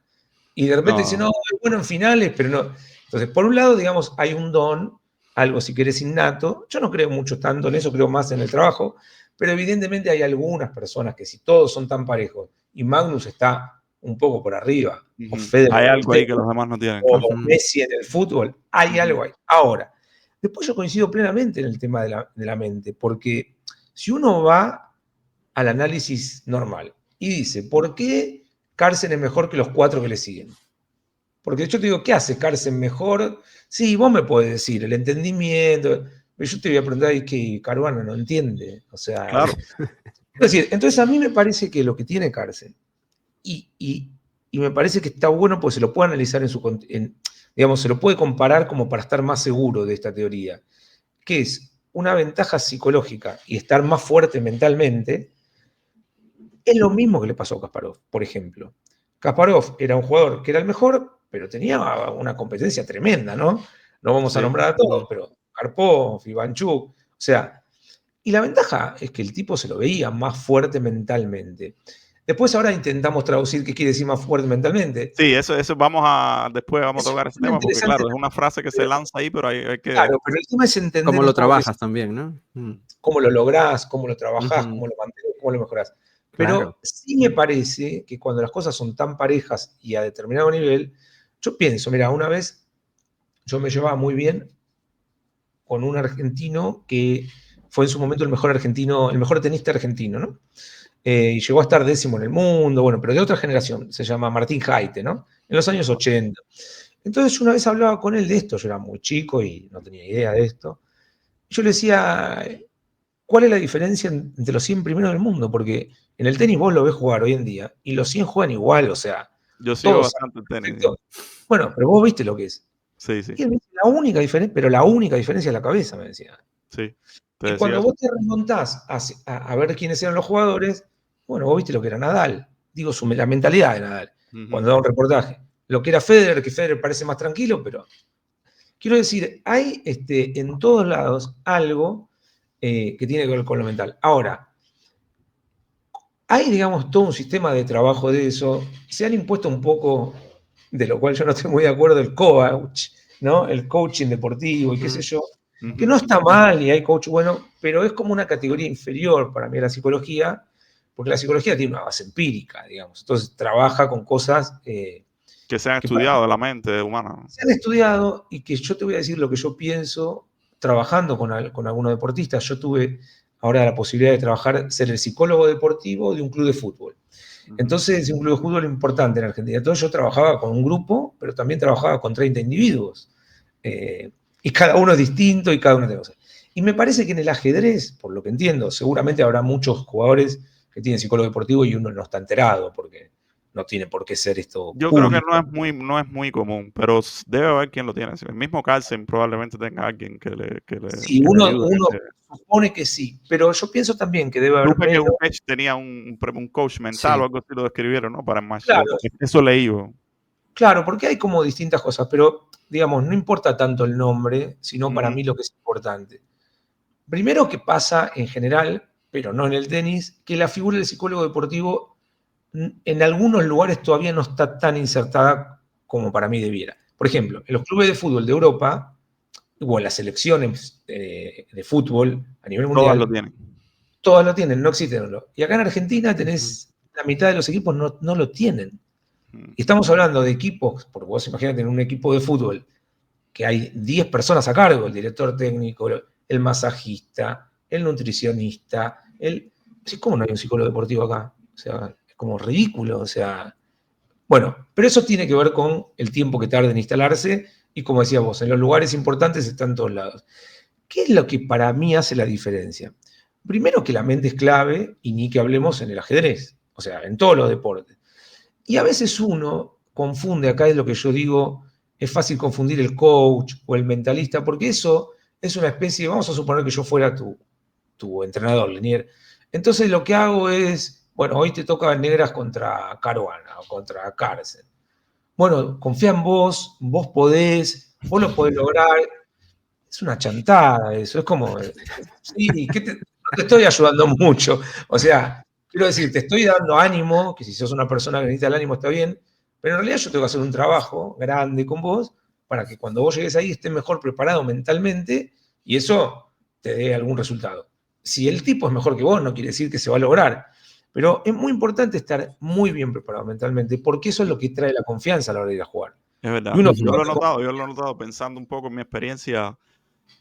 Y de repente dice, no, es bueno en finales, pero no. Entonces, por un lado, digamos, hay un don, algo si querés innato. Yo no creo mucho tanto en eso, creo más en el trabajo, pero evidentemente hay algunas personas que si todos son tan parejos y Magnus está un poco por arriba, o Federer hay en el algo ahí que tenis, los demás no tienen. o Claro. Messi en el fútbol, hay algo ahí. Ahora, después yo coincido plenamente en el tema de la mente, porque si uno va al análisis normal y dice, ¿por qué Carlsen es mejor que los 4 que le siguen? Porque yo te digo, ¿qué hace Carlsen mejor? Sí, vos me podés decir, el entendimiento, pero yo te voy a preguntar, ¿y que Caruana no entiende? O sea, Claro. es decir, entonces a mí me parece que lo que tiene Carlsen, y me parece que está bueno porque se lo puede analizar digamos, se lo puede comparar como para estar más seguro de esta teoría, que es una ventaja psicológica y estar más fuerte mentalmente, es lo mismo que le pasó a Kasparov, por ejemplo. Kasparov era un jugador que era el mejor, pero tenía una competencia tremenda, ¿no? No vamos a nombrar a todos, pero Karpov, Ivanchuk, o sea, y la ventaja es que el tipo se lo veía más fuerte mentalmente. Después ahora intentamos traducir qué quiere decir más fuerte mentalmente. Sí, eso después vamos a tocar ese tema, porque claro, es una frase que se lanza ahí, pero hay que... Claro, pero el tema es entender Cómo un lo poco trabajas también, ¿no? cómo lo lográs, cómo lo trabajás, cómo lo mantenés, cómo lo mejorás. Pero Claro. sí me parece que cuando las cosas son tan parejas y a determinado nivel, yo pienso, mira, una vez yo me llevaba muy bien con un argentino que fue en su momento el mejor argentino, el mejor tenista argentino, ¿no? Y llegó a estar 10º en el mundo, bueno, pero de otra generación, se llama Martín Jaite, ¿no? En los años 80. Entonces yo una vez hablaba con él de esto, yo era muy chico y no tenía idea de esto. Yo le decía, ¿cuál es la diferencia entre los 100 primeros del mundo? Porque en el tenis vos lo ves jugar hoy en día y los 100 juegan igual, o sea, Yo sigo todos bastante el saben tenis. perfecto. Bueno, pero vos viste lo que es. Sí, sí, Y él me dice, la única diferencia, pero la única diferencia es la cabeza, me decía. sí. Te Y decía cuando eso. vos te remontás a ver quiénes eran los jugadores, bueno, vos viste lo que era Nadal. Digo, la mentalidad de Nadal. Cuando da un reportaje. Lo que era Federer, que Federer parece más tranquilo, pero quiero decir, hay en todos lados algo que tiene que ver con lo mental. Ahora, hay, digamos, todo un sistema de trabajo de eso. Se han impuesto un poco, de lo cual yo no estoy muy de acuerdo, el coach, ¿no? El coaching deportivo y qué sé yo, que no está mal y hay coach bueno, pero es como una categoría inferior para mí a la psicología, porque la psicología tiene una base empírica, digamos. Entonces trabaja con cosas Que se han que estudiado de la mente humana. se han estudiado y que yo te voy a decir lo que yo pienso trabajando con algunos deportistas. Yo tuve ahora la posibilidad de trabajar, ser el psicólogo deportivo de un club de fútbol. Entonces, es un club de fútbol importante en Argentina. Entonces, yo trabajaba con un grupo, pero también trabajaba con 30 individuos. Y cada uno es distinto y cada uno tiene cosas. Y me parece que en el ajedrez, por lo que entiendo, seguramente habrá muchos jugadores que tienen psicólogo deportivo y uno no está enterado, porque no tiene por qué ser esto Yo creo que público. no es muy común, pero debe haber quien lo tiene. El mismo Carlsen probablemente tenga alguien que le Sí, le uno ayude. supone que sí, pero yo pienso también que debe haber Supe que menos. Bukech tenía un coach mental o algo así, lo describieron, ¿no? Para el match. Claro, Eso leí yo. claro, porque hay como distintas cosas, pero digamos, no importa tanto el nombre, sino para mí lo que es importante. Primero que pasa en general, pero no en el tenis, que la figura del psicólogo deportivo en algunos lugares todavía no está tan insertada como para mí debiera. Por ejemplo, en los clubes de fútbol de Europa, o en las selecciones de fútbol a nivel Todas mundial, lo tienen. todas lo tienen, no existen. Y acá en Argentina tenés la mitad de los equipos no lo tienen. Y estamos hablando de equipos, porque vos imaginate en un equipo de fútbol que hay 10 personas a cargo, el director técnico, el masajista, el nutricionista, ¿cómo no hay un psicólogo deportivo acá? O sea, es como ridículo, o sea. Bueno, pero eso tiene que ver con el tiempo que tarda en instalarse y como decía vos, en los lugares importantes están en todos lados. ¿Qué es lo que para mí hace la diferencia? Primero que la mente es clave y ni que hablemos en el ajedrez, o sea, en todos los deportes. Y a veces uno confunde, acá es lo que yo digo, es fácil confundir el coach o el mentalista, porque eso es una especie, vamos a suponer que yo fuera tu entrenador, Linier. Entonces lo que hago es, bueno, hoy te toca negras contra Caruana o contra Carlsen. Bueno, confía en vos, vos lo podés lograr. Es una chantada eso, es como, sí, te estoy ayudando mucho. O sea, quiero decir, te estoy dando ánimo, que si sos una persona que necesita el ánimo está bien, pero en realidad yo tengo que hacer un trabajo grande con vos para que cuando vos llegues ahí estés mejor preparado mentalmente y eso te dé algún resultado. Si el tipo es mejor que vos, no quiere decir que se va a lograr, pero es muy importante estar muy bien preparado mentalmente, porque eso es lo que trae la confianza a la hora de ir a jugar. Es verdad. Y uno Yo lo he notado pensando un poco en mi experiencia.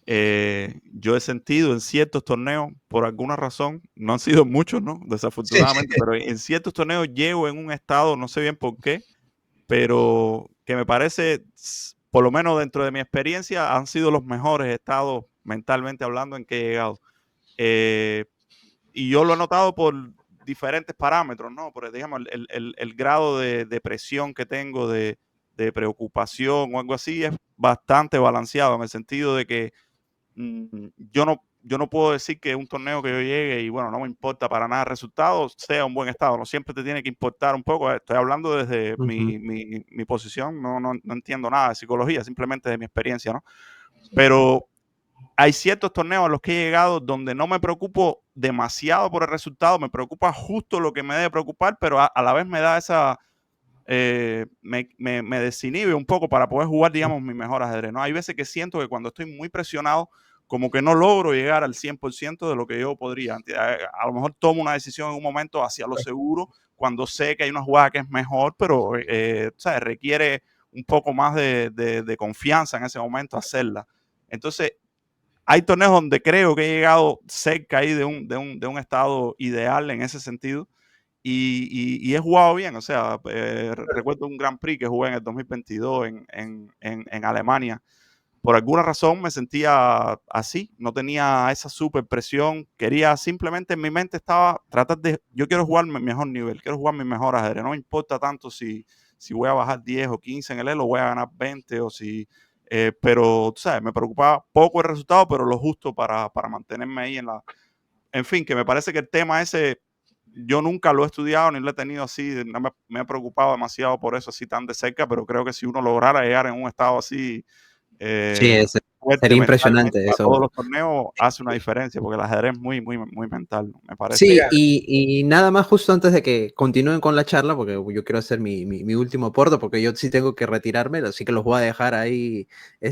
Yo he sentido en ciertos torneos, por alguna razón, no han sido muchos, ¿no? Desafortunadamente, pero en ciertos torneos llego en un estado, no sé bien por qué, pero que me parece, por lo menos dentro de mi experiencia, han sido los mejores estados mentalmente hablando en que he llegado. Y yo lo he notado por diferentes parámetros, ¿no? Por, digamos, el grado de presión que tengo, de preocupación o algo así, es bastante balanceado en el sentido de que yo no puedo decir que un torneo que yo llegue y bueno, no me importa para nada el resultado, sea un buen estado. No siempre te tiene que importar un poco. Estoy hablando desde mi posición, no entiendo nada de psicología, simplemente de mi experiencia, ¿no? Pero hay ciertos torneos a los que he llegado donde no me preocupo demasiado por el resultado, me preocupa justo lo que me debe preocupar, pero a la vez me da esa... me desinhibe un poco para poder jugar, digamos, mi mejor ajedrez, ¿no? Hay veces que siento que cuando estoy muy presionado, como que no logro llegar al 100% de lo que yo podría. A lo mejor tomo una decisión en un momento hacia lo seguro, cuando sé que hay una jugada que es mejor, pero ¿sabes? Requiere un poco más de confianza en ese momento hacerla. Entonces, hay torneos donde creo que he llegado cerca ahí de un estado ideal en ese sentido. Y he jugado bien, o sea, recuerdo un Grand Prix que jugué en el 2022 en Alemania. Por alguna razón me sentía así, no tenía esa super presión, quería simplemente en mi mente estaba yo quiero jugar mi mejor nivel, quiero jugar mi mejor ajedrez, no me importa tanto si voy a bajar 10 o 15 en el elo, voy a ganar 20 o si, pero, tú sabes, me preocupaba poco el resultado, pero lo justo para mantenerme ahí en fin, que me parece que el tema ese yo nunca lo he estudiado ni lo he tenido así, no me he preocupado demasiado por eso así tan de cerca, pero creo que si uno lograra llegar en un estado así Sí, fuerte sería mentalmente impresionante para todos eso. los torneos, hace una diferencia, porque el ajedrez es muy, muy, muy mental, me parece. Sí, Mira, y nada más justo antes de que continúen con la charla, porque yo quiero hacer mi último aporte, porque yo sí tengo que retirarme, así que los voy a dejar ahí,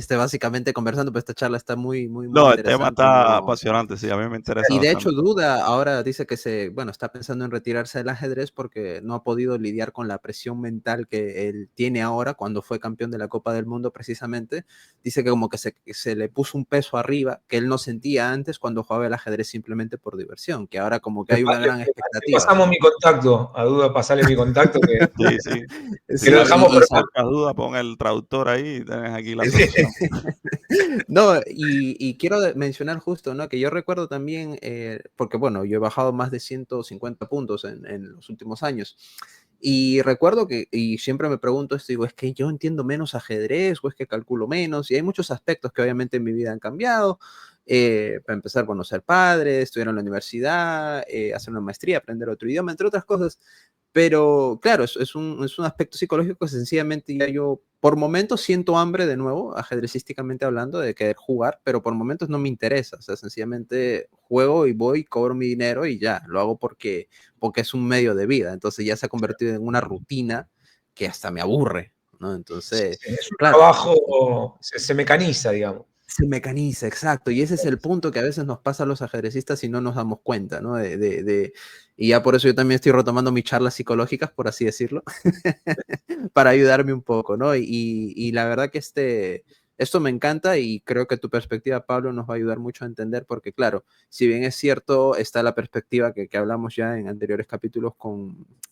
básicamente conversando, pero esta charla está muy, muy, muy No, el tema interesante, está ¿no? apasionante, sí, a mí me interesa Y de hecho bastante. duda, ahora dice que está pensando en retirarse del ajedrez porque no ha podido lidiar con la presión mental que él tiene ahora cuando fue campeón de la Copa del Mundo precisamente. Dice que como que se le puso un peso arriba que él no sentía antes cuando jugaba el ajedrez simplemente por diversión, que ahora como que hay una gran le expectativa. pasamos mi contacto, a duda pasale mi contacto Sí, sí. que Si lo Sí, dejamos te preparado. surcas duda, pon el traductor ahí y tienes aquí la solución. No, y quiero mencionar justo, ¿no? Que yo recuerdo también, porque bueno, yo he bajado más de 150 puntos en los últimos años. Y recuerdo y siempre me pregunto esto, digo, ¿es que yo entiendo menos ajedrez o es que calculo menos? Y hay muchos aspectos que obviamente en mi vida han cambiado. Para empezar, bueno, ser padre, estudiar en la universidad, hacer una maestría, aprender otro idioma, entre otras cosas. Pero claro, es un aspecto psicológico que sencillamente ya yo por momentos siento hambre de nuevo, ajedrecísticamente hablando, de querer jugar, pero por momentos no me interesa. O sea, sencillamente juego y voy, cobro mi dinero y ya, lo hago porque es un medio de vida. Entonces ya se ha convertido en una rutina que hasta me aburre, ¿no? Entonces, Es un claro, trabajo, se mecaniza, digamos. se mecaniza, exacto, y ese es el punto que a veces nos pasa a los ajedrecistas y no nos damos cuenta, ¿no? Y ya por eso yo también estoy retomando mis charlas psicológicas, por así decirlo, para ayudarme un poco, ¿no? Y la verdad que esto me encanta y creo que tu perspectiva, Pablo, nos va a ayudar mucho a entender, porque claro, si bien es cierto, está la perspectiva que hablamos ya en anteriores capítulos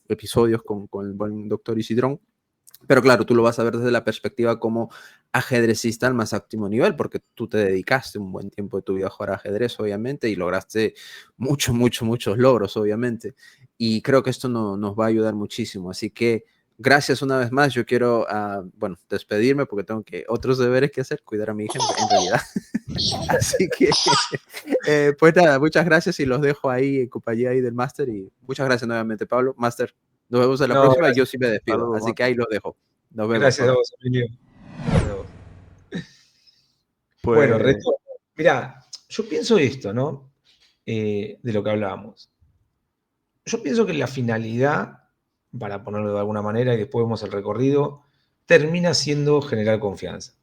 episodios con el buen doctor Isidrón, pero claro, tú lo vas a ver desde la perspectiva como ajedrecista al más óptimo nivel, porque tú te dedicaste un buen tiempo de tu vida a jugar ajedrez, obviamente, y lograste muchos logros, obviamente. Y creo que esto nos va a ayudar muchísimo. Así que gracias una vez más. Yo quiero, bueno, despedirme porque tengo otros deberes que hacer, cuidar a mi hija en realidad. Así que, pues nada, muchas gracias y los dejo ahí en compañía ahí del máster. Y muchas gracias nuevamente, Pablo. Máster, nos vemos en la No, próxima y yo gracias, sí me despido. Saludos, Así que ahí los dejo. Nos vemos. gracias Bye a bye. vos, Emilio. Gracias a vos. Bueno, pues Reto, mira, yo pienso esto, ¿no? de lo que hablábamos. Yo pienso que la finalidad, para ponerlo de alguna manera, y después vemos el recorrido, termina siendo generar confianza.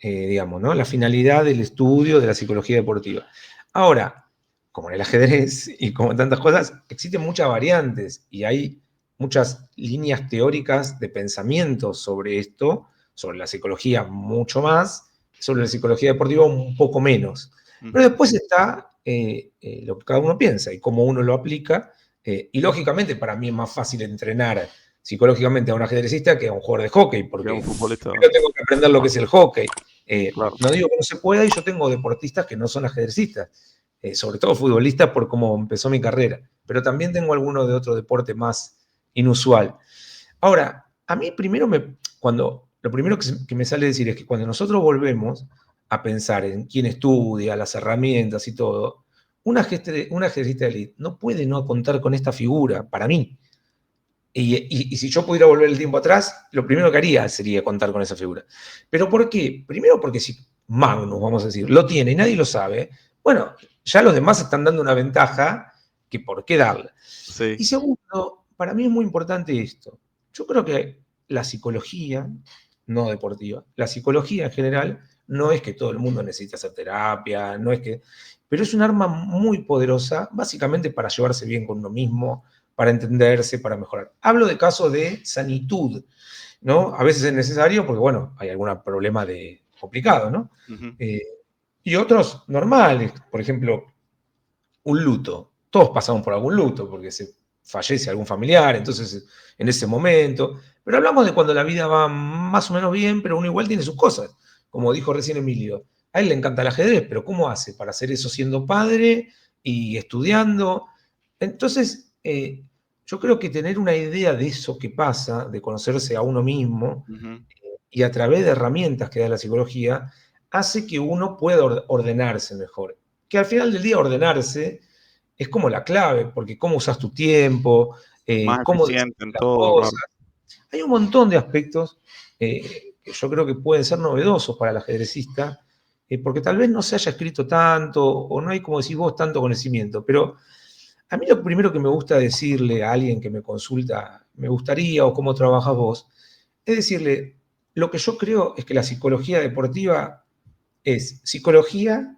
Digamos, ¿no? La finalidad del estudio de la psicología deportiva. Ahora, como en el ajedrez y como en tantas cosas, existen muchas variantes y hay muchas líneas teóricas de pensamiento sobre esto, sobre la psicología mucho más, sobre la psicología deportiva un poco menos. Pero después está lo que cada uno piensa y cómo uno lo aplica. Y lógicamente para mí es más fácil entrenar psicológicamente a un ajedrecista que a un jugador de hockey, porque un futbolista. yo tengo que aprender lo que es el hockey. Claro. No digo que no se pueda, y yo tengo deportistas que no son ajedrecistas, sobre todo futbolistas por cómo empezó mi carrera, pero también tengo algunos de otro deporte más inusual. Ahora, a mí primero lo primero que me sale decir es que cuando nosotros volvemos a pensar en quién estudia, las herramientas y todo, un ajedrecista de élite no puede no contar con esta figura, para mí. Y si yo pudiera volver el tiempo atrás, lo primero que haría sería contar con esa figura. ¿Pero por qué? Primero porque si Magnus, vamos a decir, lo tiene y nadie lo sabe, bueno, ya los demás están dando una ventaja que por qué darla. Sí. Y segundo, para mí es muy importante esto. Yo creo que la psicología, no deportiva, la psicología en general, no es que todo el mundo necesite hacer terapia, no es que, pero es un arma muy poderosa, básicamente para llevarse bien con uno mismo, para entenderse, para mejorar. Hablo de casos de sanitud, ¿no? A veces es necesario porque, bueno, hay algún problema complicado, ¿no? Y otros normales, por ejemplo, un luto. Todos pasamos por algún luto porque se fallece algún familiar, entonces en ese momento. Pero hablamos de cuando la vida va más o menos bien, pero uno igual tiene sus cosas. Como dijo recién Emilio, a él le encanta el ajedrez, pero ¿cómo hace para hacer eso siendo padre y estudiando? Entonces, yo creo que tener una idea de eso que pasa, de conocerse a uno mismo, y a través de herramientas que da la psicología, hace que uno pueda ordenarse mejor. Que al final del día ordenarse es como la clave, porque cómo usas tu tiempo, Más cómo eficiente en las todo, cosas. claro. Hay un montón de aspectos que yo creo que pueden ser novedosos para el ajedrecista, porque tal vez no se haya escrito tanto, o no hay, como decís vos, tanto conocimiento. Pero a mí lo primero que me gusta decirle a alguien que me consulta, me gustaría, o cómo trabajas vos, es decirle, lo que yo creo es que la psicología deportiva es psicología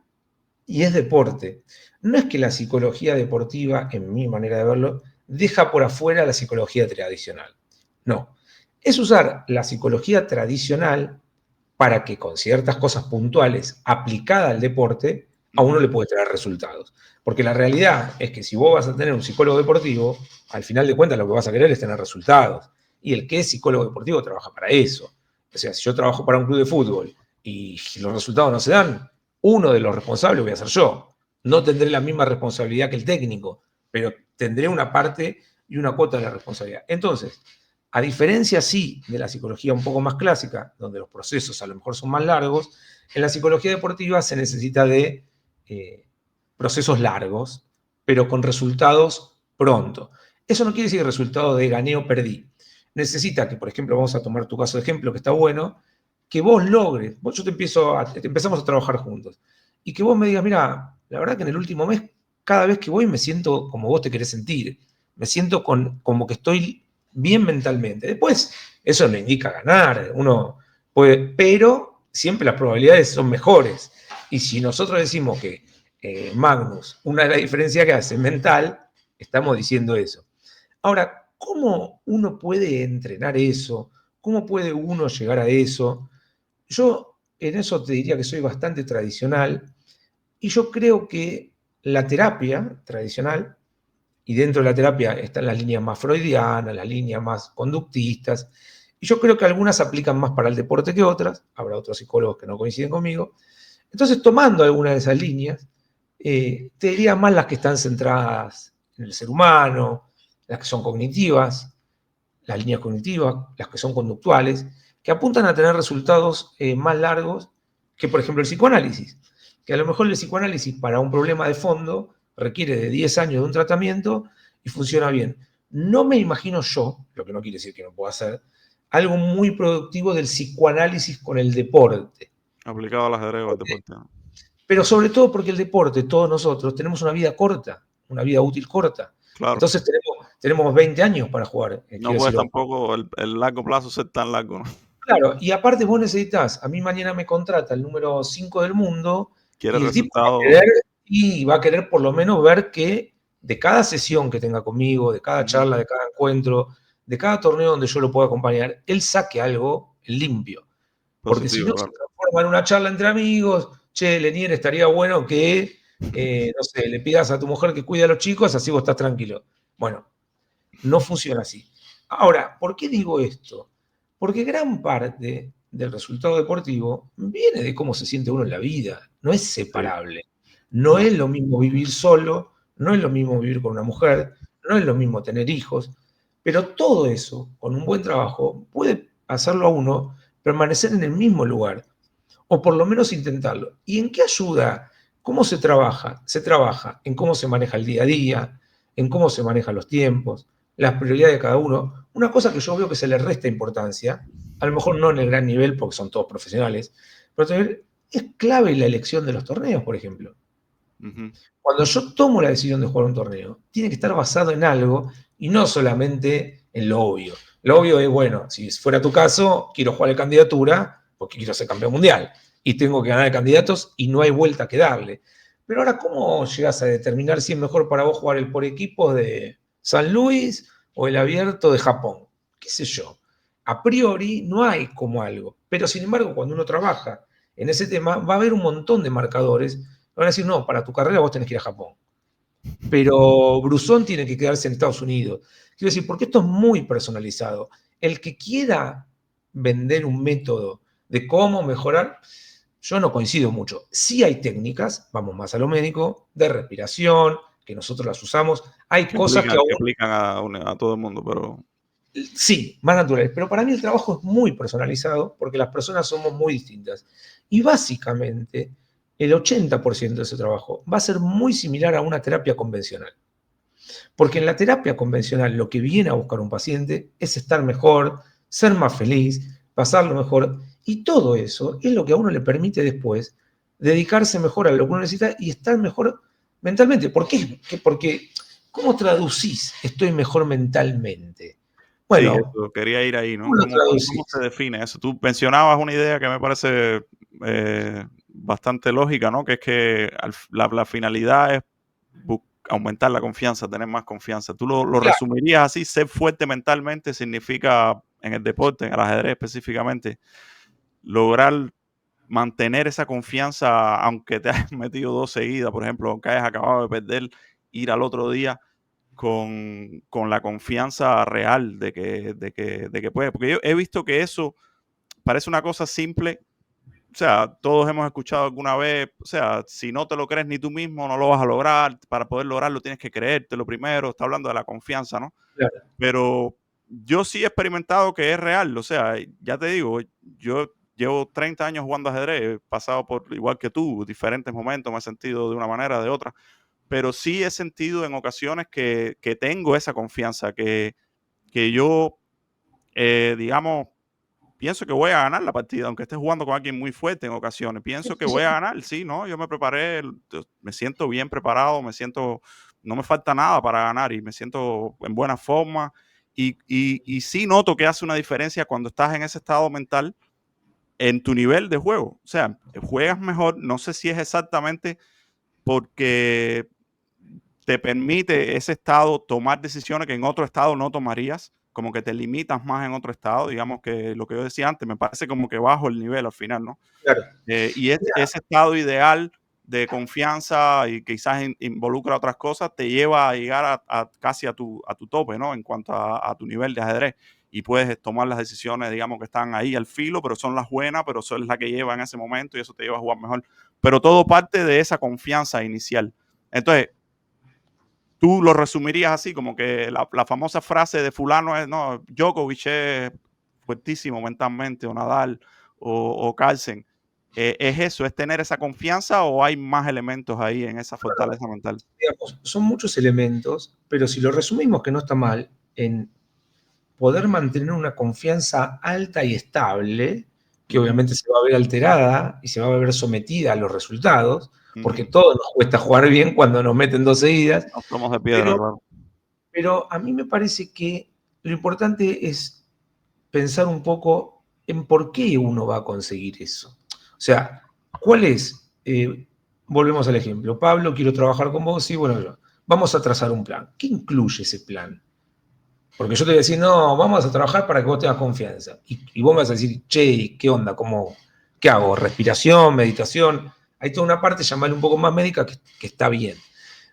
y es deporte. No es que la psicología deportiva, en mi manera de verlo, deja por afuera la psicología tradicional. No. Es usar la psicología tradicional para que con ciertas cosas puntuales aplicadas al deporte, a uno le puede traer resultados. Porque la realidad es que si vos vas a tener un psicólogo deportivo, al final de cuentas lo que vas a querer es tener resultados. Y el que es psicólogo deportivo trabaja para eso. O sea, si yo trabajo para un club de fútbol y los resultados no se dan, uno de los responsables voy a ser yo. No tendré la misma responsabilidad que el técnico, pero tendré una parte y una cuota de la responsabilidad. Entonces, a diferencia, sí, de la psicología un poco más clásica, donde los procesos a lo mejor son más largos, en la psicología deportiva se necesita de procesos largos, pero con resultados pronto. Eso no quiere decir resultado de gané o perdí. Necesita que, por ejemplo, vamos a tomar tu caso de ejemplo, que está bueno, que vos logres, yo empezamos a trabajar juntos, y que vos me digas, mira, la verdad que en el último mes, cada vez que voy me siento como vos te querés sentir, me siento como que estoy bien mentalmente. Después, eso no indica ganar, uno puede, pero siempre las probabilidades son mejores. Y si nosotros decimos que Magnus, una de las diferencias que hace mental, estamos diciendo eso. Ahora, ¿cómo uno puede entrenar eso? ¿Cómo puede uno llegar a eso? Yo en eso te diría que soy bastante tradicional y yo creo que la terapia tradicional, y dentro de la terapia están las líneas más freudianas, las líneas más conductistas, y yo creo que algunas aplican más para el deporte que otras, habrá otros psicólogos que no coinciden conmigo. Entonces, tomando alguna de esas líneas, te diría más las que están centradas en el ser humano, las que son cognitivas, las líneas cognitivas, las que son conductuales, que apuntan a tener resultados más largos que, por ejemplo, el psicoanálisis. Que a lo mejor el psicoanálisis para un problema de fondo requiere de 10 años de un tratamiento y funciona bien. No me imagino yo, lo que no quiere decir que no pueda hacer, algo muy productivo del psicoanálisis con el deporte. Aplicado al ajedrez o al deporte. Pero sobre todo porque el deporte, todos nosotros, tenemos una vida corta, una vida útil corta. Claro. Entonces tenemos 20 años para jugar. No puede tampoco el largo plazo ser tan largo, ¿no? Claro, y aparte vos necesitas, a mí mañana me contrata el número 5 del mundo, Quiere y el tipo resultados. va a querer por lo menos ver que de cada sesión que tenga conmigo, de cada charla, de cada encuentro, de cada torneo donde yo lo pueda acompañar, él saque algo limpio. Porque si no se transforma en una charla entre amigos, che, Lenier, estaría bueno que, no sé, le pidas a tu mujer que cuide a los chicos, así vos estás tranquilo. Bueno, no funciona así. Ahora, ¿por qué digo esto? Porque gran parte del resultado deportivo viene de cómo se siente uno en la vida, no es separable. No es lo mismo vivir solo, no es lo mismo vivir con una mujer, no es lo mismo tener hijos, pero todo eso, con un buen trabajo, puede hacerlo a uno permanecer en el mismo lugar, o por lo menos intentarlo. ¿Y en qué ayuda? ¿Cómo se trabaja? Se trabaja en cómo se maneja el día a día, en cómo se manejan los tiempos, las prioridades de cada uno. Una cosa que yo veo que se le resta importancia, a lo mejor no en el gran nivel porque son todos profesionales, pero también es clave la elección de los torneos, por ejemplo. Cuando yo tomo la decisión de jugar un torneo, tiene que estar basado en algo y no solamente en lo obvio. Lo obvio es, bueno, si fuera tu caso, quiero jugar de candidatura porque quiero ser campeón mundial y tengo que ganar de candidatos y no hay vuelta que darle. Pero ahora, ¿cómo llegas a determinar si es mejor para vos jugar el por equipos de San Luis o el abierto de Japón? ¿Qué sé yo? A priori no hay como algo. Pero sin embargo, cuando uno trabaja en ese tema, va a haber un montón de marcadores. Van a decir, no, para tu carrera vos tenés que ir a Japón. Pero Brusón tiene que quedarse en Estados Unidos. Quiero decir, porque esto es muy personalizado. El que quiera vender un método de cómo mejorar, yo no coincido mucho. Sí hay técnicas, vamos más a lo médico, de respiración, que nosotros las usamos. Hay cosas que aplican a todo el mundo, pero... Sí, más naturales. Pero para mí el trabajo es muy personalizado porque las personas somos muy distintas. Y básicamente el 80% de ese trabajo va a ser muy similar a una terapia convencional. Porque en la terapia convencional lo que viene a buscar un paciente es estar mejor, ser más feliz, pasarlo mejor. Y todo eso es lo que a uno le permite después dedicarse mejor a lo que uno necesita y estar mejor mentalmente. ¿Por qué? Porque, ¿cómo traducís estoy mejor mentalmente? Bueno, sí, eso, quería ir ahí, ¿no? ¿Cómo se define eso? Tú mencionabas una idea que me parece bastante lógica, ¿no? Que es que la finalidad es aumentar la confianza, tener más confianza. Tú lo claro, resumirías así: ser fuerte mentalmente significa, en el deporte, en el ajedrez específicamente, lograr mantener esa confianza, aunque te hayas metido 2 seguidas, por ejemplo, aunque hayas acabado de perder, ir al otro día con la confianza real de que puede. Porque yo he visto que eso parece una cosa simple. O sea, todos hemos escuchado alguna vez, o sea, si no te lo crees ni tú mismo, no lo vas a lograr. Para poder lograrlo tienes que creértelo primero. Está hablando de la confianza, ¿no? claro. Pero yo sí he experimentado que es real. O sea, ya te digo, yo llevo 30 años jugando ajedrez, he pasado por, igual que tú, diferentes momentos, me he sentido de una manera, de otra. Pero sí he sentido en ocasiones que tengo esa confianza, que yo, digamos, pienso que voy a ganar la partida, aunque esté jugando con alguien muy fuerte en ocasiones. Pienso que voy a ganar, sí, ¿no? Yo me preparé, me siento bien preparado, no me falta nada para ganar y me siento en buena forma. Y sí noto que hace una diferencia cuando estás en ese estado mental en tu nivel de juego. O sea, juegas mejor, no sé si es exactamente porque te permite ese estado tomar decisiones que en otro estado no tomarías, como que te limitas más en otro estado, digamos que lo que yo decía antes, me parece como que bajo el nivel al final, ¿no? Claro. Y ese estado ideal de confianza y quizás involucra otras cosas, te lleva a llegar casi a tu tope, ¿no? En cuanto a tu nivel de ajedrez. Y puedes tomar las decisiones, digamos, que están ahí al filo, pero son las buenas, pero son las que lleva en ese momento y eso te lleva a jugar mejor. Pero todo parte de esa confianza inicial. Entonces, tú lo resumirías así, como que la famosa frase de fulano es, no, Djokovic es fuertísimo mentalmente, o Nadal, o Carlsen. ¿Es eso? ¿Es tener esa confianza o hay más elementos ahí en esa fortaleza mental? Digamos, son muchos elementos, pero si lo resumimos, que no está mal, en poder mantener una confianza alta y estable, que obviamente se va a ver alterada y se va a ver sometida a los resultados, porque Ujú. todos nos cuesta jugar bien cuando nos meten 2 seguidas, No somos de piedra, claro. pero a mí me parece que lo importante es pensar un poco en por qué uno va a conseguir eso. O sea, ¿cuál es? Volvemos al ejemplo. Pablo, quiero trabajar con vos, sí, bueno, vamos a trazar un plan. ¿Qué incluye ese plan? Porque yo te voy a decir, no, vamos a trabajar para que vos tengas confianza. Y vos me vas a decir, che, ¿qué onda? ¿Qué hago? ¿Respiración? ¿Meditación? Hay toda una parte, llamarle un poco más médica, que está bien.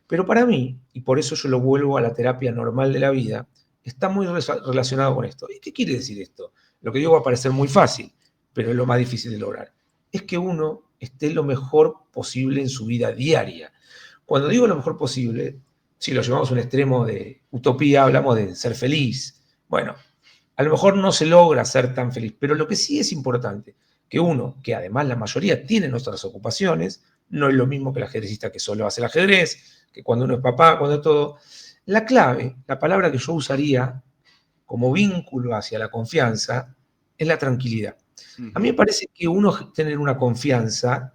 Pero para mí, y por eso yo lo vuelvo a la terapia normal de la vida, está muy relacionado con esto. ¿Y qué quiere decir esto? Lo que digo va a parecer muy fácil, pero es lo más difícil de lograr. Es que uno esté lo mejor posible en su vida diaria. Cuando digo lo mejor posible, si lo llevamos a un extremo de utopía, hablamos de ser feliz. Bueno, a lo mejor no se logra ser tan feliz, pero lo que sí es importante, que uno, que además la mayoría tiene otras ocupaciones, no es lo mismo que el ajedrecista que solo hace el ajedrez, que cuando uno es papá, cuando es todo. La clave, la palabra que yo usaría como vínculo hacia la confianza, es la tranquilidad. A mí me parece que uno tener una confianza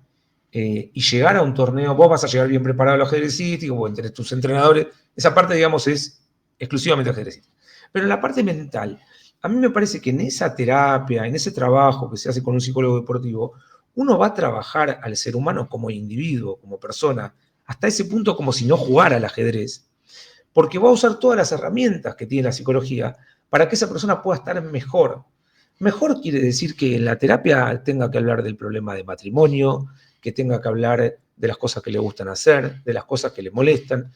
y llegar a un torneo, vos vas a llegar bien preparado al ajedrecístico, vos entre tus entrenadores, esa parte, digamos, es exclusivamente ajedrecística. Pero en la parte mental, a mí me parece que en esa terapia, en ese trabajo que se hace con un psicólogo deportivo, uno va a trabajar al ser humano como individuo, como persona, hasta ese punto como si no jugara al ajedrez, porque va a usar todas las herramientas que tiene la psicología para que esa persona pueda estar mejor. Mejor quiere decir que en la terapia tenga que hablar del problema de matrimonio, que tenga que hablar de las cosas que le gustan hacer, de las cosas que le molestan.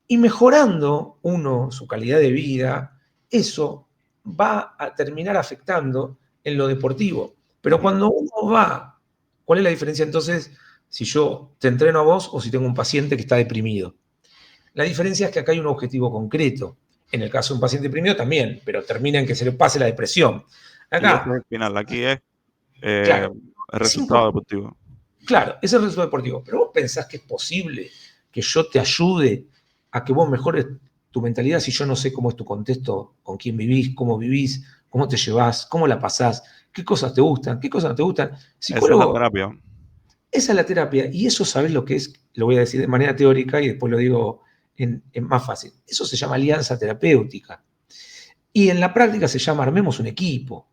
Y mejorando uno su calidad de vida, eso va a terminar afectando en lo deportivo. Pero cuando uno va, ¿cuál es la diferencia entonces si yo te entreno a vos o si tengo un paciente que está deprimido? La diferencia es que acá hay un objetivo concreto. En el caso de un paciente deprimido también, pero termina en que se le pase la depresión. Y ese es Acá, el final. Aquí es claro, el es resultado importante. deportivo. Claro, ese es el resultado deportivo. Pero vos pensás que es posible que yo te ayude a que vos mejores tu mentalidad si yo no sé cómo es tu contexto, con quién vivís, cómo te llevás, cómo la pasás, qué cosas te gustan, qué cosas no te gustan. Esa es la Psicólogo, terapia. esa es la terapia. Y eso, ¿sabés lo que es? Lo voy a decir de manera teórica y después lo digo en más fácil. Eso se llama alianza terapéutica. Y en la práctica se llama armemos un equipo.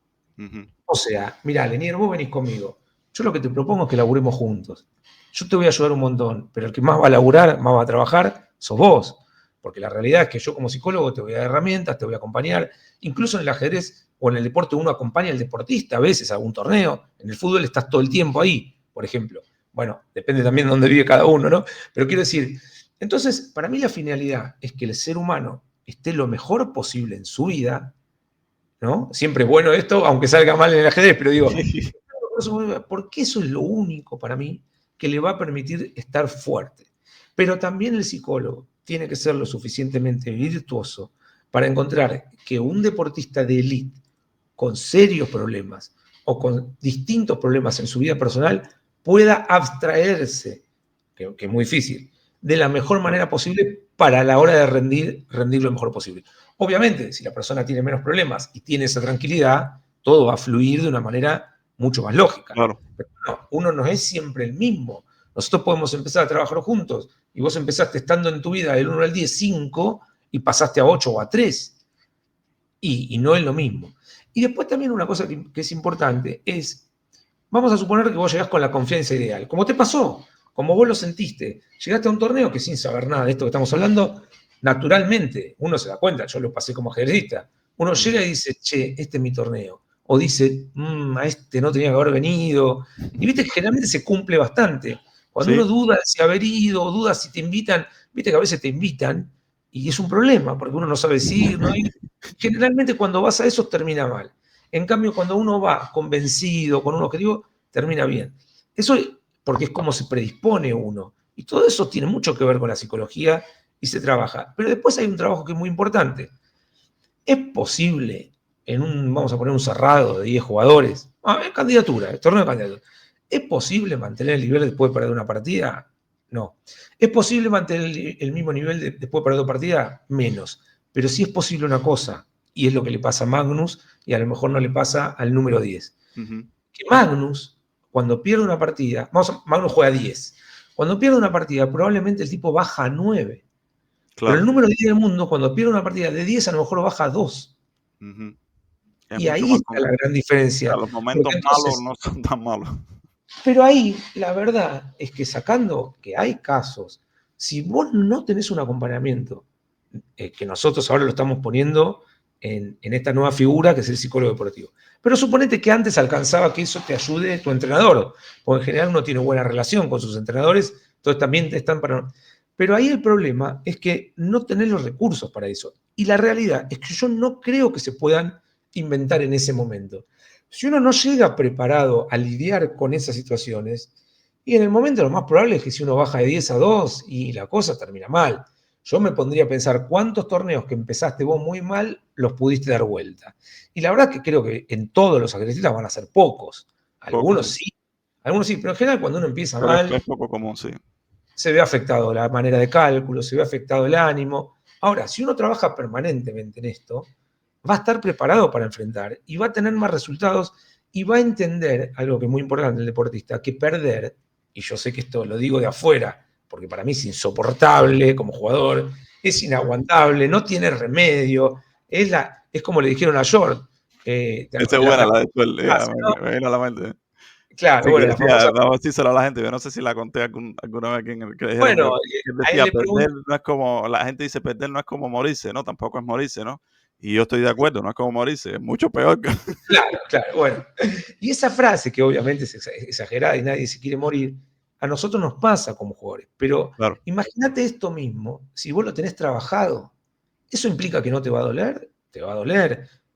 O sea, mirá, Lenier, vos venís conmigo. Yo lo que te propongo es que laburemos juntos. Yo te voy a ayudar un montón, pero el que más va a laburar, más va a trabajar, sos vos. Porque la realidad es que yo como psicólogo te voy a dar herramientas, te voy a acompañar. Incluso en el ajedrez o en el deporte uno acompaña al deportista a veces a algún torneo. En el fútbol estás todo el tiempo ahí, por ejemplo. Bueno, depende también de dónde vive cada uno, ¿no? Pero quiero decir, entonces, para mí la finalidad es que el ser humano esté lo mejor posible en su vida, ¿no? Siempre es bueno esto, aunque salga mal en el ajedrez, pero digo, porque eso es lo único para mí que le va a permitir estar fuerte. Pero también el psicólogo tiene que ser lo suficientemente virtuoso para encontrar que un deportista de élite con serios problemas o con distintos problemas en su vida personal pueda abstraerse, que es muy difícil, de la mejor manera posible para la hora de rendir lo mejor posible. Obviamente, si la persona tiene menos problemas y tiene esa tranquilidad, todo va a fluir de una manera mucho más lógica. Claro. Pero no, uno no es siempre el mismo. Nosotros podemos empezar a trabajar juntos y vos empezaste estando en tu vida del 1 al 10, 5 y pasaste a 8 o a 3. Y no es lo mismo. Y después también una cosa que es importante es, vamos a suponer que vos llegás con la confianza ideal, como te pasó, como vos lo sentiste. Llegaste a un torneo que sin saber nada de esto que estamos hablando, naturalmente, uno se da cuenta, yo lo pasé como ajedrecista, uno llega y dice, che, este es mi torneo. O dice, a este no tenía que haber venido. Y viste que generalmente se cumple bastante. Cuando Sí. uno duda si haber ido, o duda si te invitan, viste que a veces te invitan y es un problema, porque uno no sabe si ir, no ir. Generalmente cuando vas a eso termina mal. En cambio, cuando uno va convencido, con un objetivo, termina bien. Eso porque es como se predispone uno. Y todo eso tiene mucho que ver con la psicología y se trabaja. Pero después hay un trabajo que es muy importante. ¿Es posible vamos a poner un cerrado de 10 jugadores? Candidatura, torneo de candidatura. ¿Es posible mantener el nivel después de perder una partida? No. ¿Es posible mantener el mismo nivel después de perder dos partidas? Menos. Pero sí es posible una cosa, y es lo que le pasa a Magnus, y a lo mejor no le pasa al número 10. que Magnus, cuando pierde una partida, Magnus juega 10. Cuando pierde una partida, probablemente el tipo baja a 9. Pero el número 10 del mundo, cuando pierde una partida de 10, a lo mejor baja a 2. Ujú. Es Y mucho ahí más está la gran diferencia. los momentos malos no son tan malos. Pero ahí la verdad es que sacando que hay casos, si vos no tenés un acompañamiento, que nosotros ahora lo estamos poniendo en esta nueva figura que es el psicólogo deportivo. Pero suponete que antes alcanzaba que eso te ayude tu entrenador, porque en general uno tiene buena relación con sus entrenadores, entonces también están para... Pero ahí el problema es que no tenés los recursos para eso. Y la realidad es que yo no creo que se puedan inventar en ese momento. Si uno no llega preparado a lidiar con esas situaciones, y en el momento lo más probable es que si uno baja de 10 a 2 y la cosa termina mal. Yo me pondría a pensar cuántos torneos que empezaste vos muy mal los pudiste dar vuelta. Y la verdad que creo que en todos los atletistas van a ser pocos. Algunos sí, pero en general cuando uno empieza mal, es poco común, sí. se ve afectado la manera de cálculo, se ve afectado el ánimo. Ahora, si uno trabaja permanentemente en esto, va a estar preparado para enfrentar y va a tener más resultados y va a entender algo que es muy importante el deportista, que perder, y yo sé que esto lo digo de afuera, porque para mí es insoportable como jugador, es inaguantable, no tiene remedio, es como le dijeron a Jordan. Esa es buena, la de Suel, me viene a la mente. Claro, Sí, bueno, que la decía, famosa... vamos a decírselo a la gente, yo no sé si la conté alguna vez que dijeron Bueno, que a él decía, le pregunto... perder no es como, la gente dice, perder no es como morirse, ¿no? Tampoco es morirse, ¿no? Y yo estoy de acuerdo, no es como morirse, es mucho peor. Claro, bueno. Y esa frase, que obviamente es exagerada y nadie se quiere morir, a nosotros nos pasa como jugadores. Pero Claro. imagínate esto mismo, si vos lo tenés trabajado, eso implica que no te va a doler,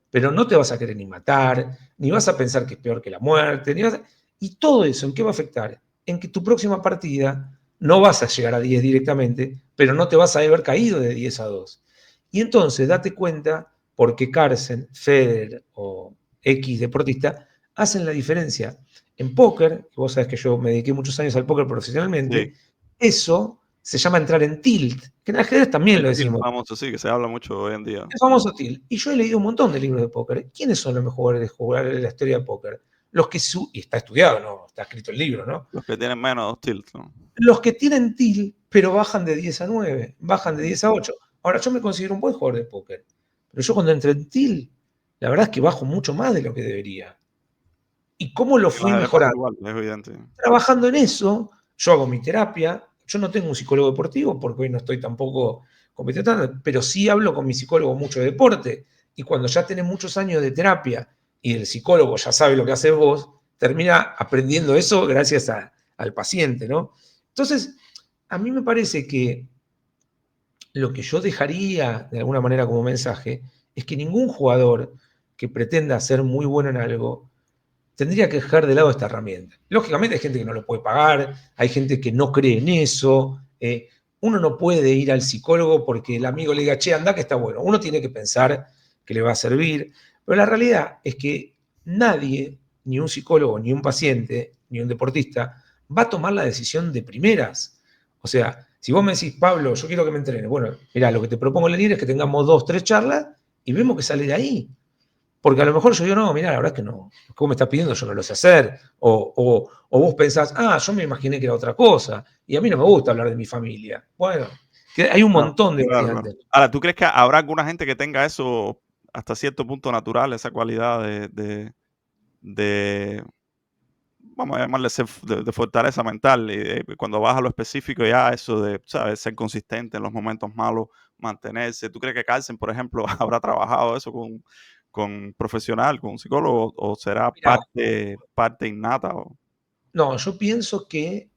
pero no te vas a querer ni matar, ni vas a pensar que es peor que la muerte, y todo eso, ¿en qué va a afectar? En que tu próxima partida no vas a llegar a 10 directamente, pero no te vas a haber caído de 10 a 2. Y entonces date cuenta por qué Carlsen, Federer o X deportista hacen la diferencia. En póker, que vos sabés que yo me dediqué muchos años al póker profesionalmente, Sí. eso se llama entrar en tilt, que en ajedrez también lo decimos. Famoso, sí, que se habla mucho hoy en día. El famoso tilt. Y yo he leído un montón de libros de póker. ¿Quiénes son los mejores jugadores de la historia de póker? Los que y está estudiado, ¿no? Está escrito el libro, ¿no? Los que tienen menos tilt, ¿no? Los que tienen tilt, pero bajan de 10 a 9, bajan de 10 a 8. Ahora, yo me considero un buen jugador de póker, pero yo cuando entré en tilt, la verdad es que bajo mucho más de lo que debería. ¿Y cómo lo fui mejorando? Igual, es evidente. Trabajando en eso, yo hago mi terapia. Yo no tengo un psicólogo deportivo porque hoy no estoy tampoco competente, pero sí hablo con mi psicólogo mucho de deporte. Y cuando ya tenés muchos años de terapia y el psicólogo ya sabe lo que haces vos, termina aprendiendo eso gracias al paciente, ¿no? Entonces, a mí me parece que lo que yo dejaría de alguna manera como mensaje es que ningún jugador que pretenda ser muy bueno en algo tendría que dejar de lado esta herramienta. Lógicamente hay gente que no lo puede pagar, hay gente que no cree en eso. Uno no puede ir al psicólogo porque el amigo le diga, che, anda que está bueno. Uno tiene que pensar que le va a servir. Pero la realidad es que nadie, ni un psicólogo, ni un paciente, ni un deportista, va a tomar la decisión de primeras. O sea, si vos me decís, Pablo, yo quiero que me entrenes, bueno, mira, lo que te propongo, Lenir, es que tengamos 2, 3 charlas y vemos que sale de ahí. Porque a lo mejor yo digo, no, mira, la verdad es que no. ¿Cómo me estás pidiendo? Yo no lo sé hacer. O vos pensás, yo me imaginé que era otra cosa. Y a mí no me gusta hablar de mi familia. Bueno, hay un montón de variantes. Ahora, ¿tú crees que habrá alguna gente que tenga eso hasta cierto punto natural, esa cualidad de vamos a llamarle de fortaleza mental? Y cuando vas a lo específico ya eso de, ¿sabes? Ser consistente en los momentos malos, mantenerse. ¿Tú crees que Carlsen, por ejemplo, habrá trabajado eso con un profesional, con un psicólogo, o será Mirá, parte innata? no, yo pienso que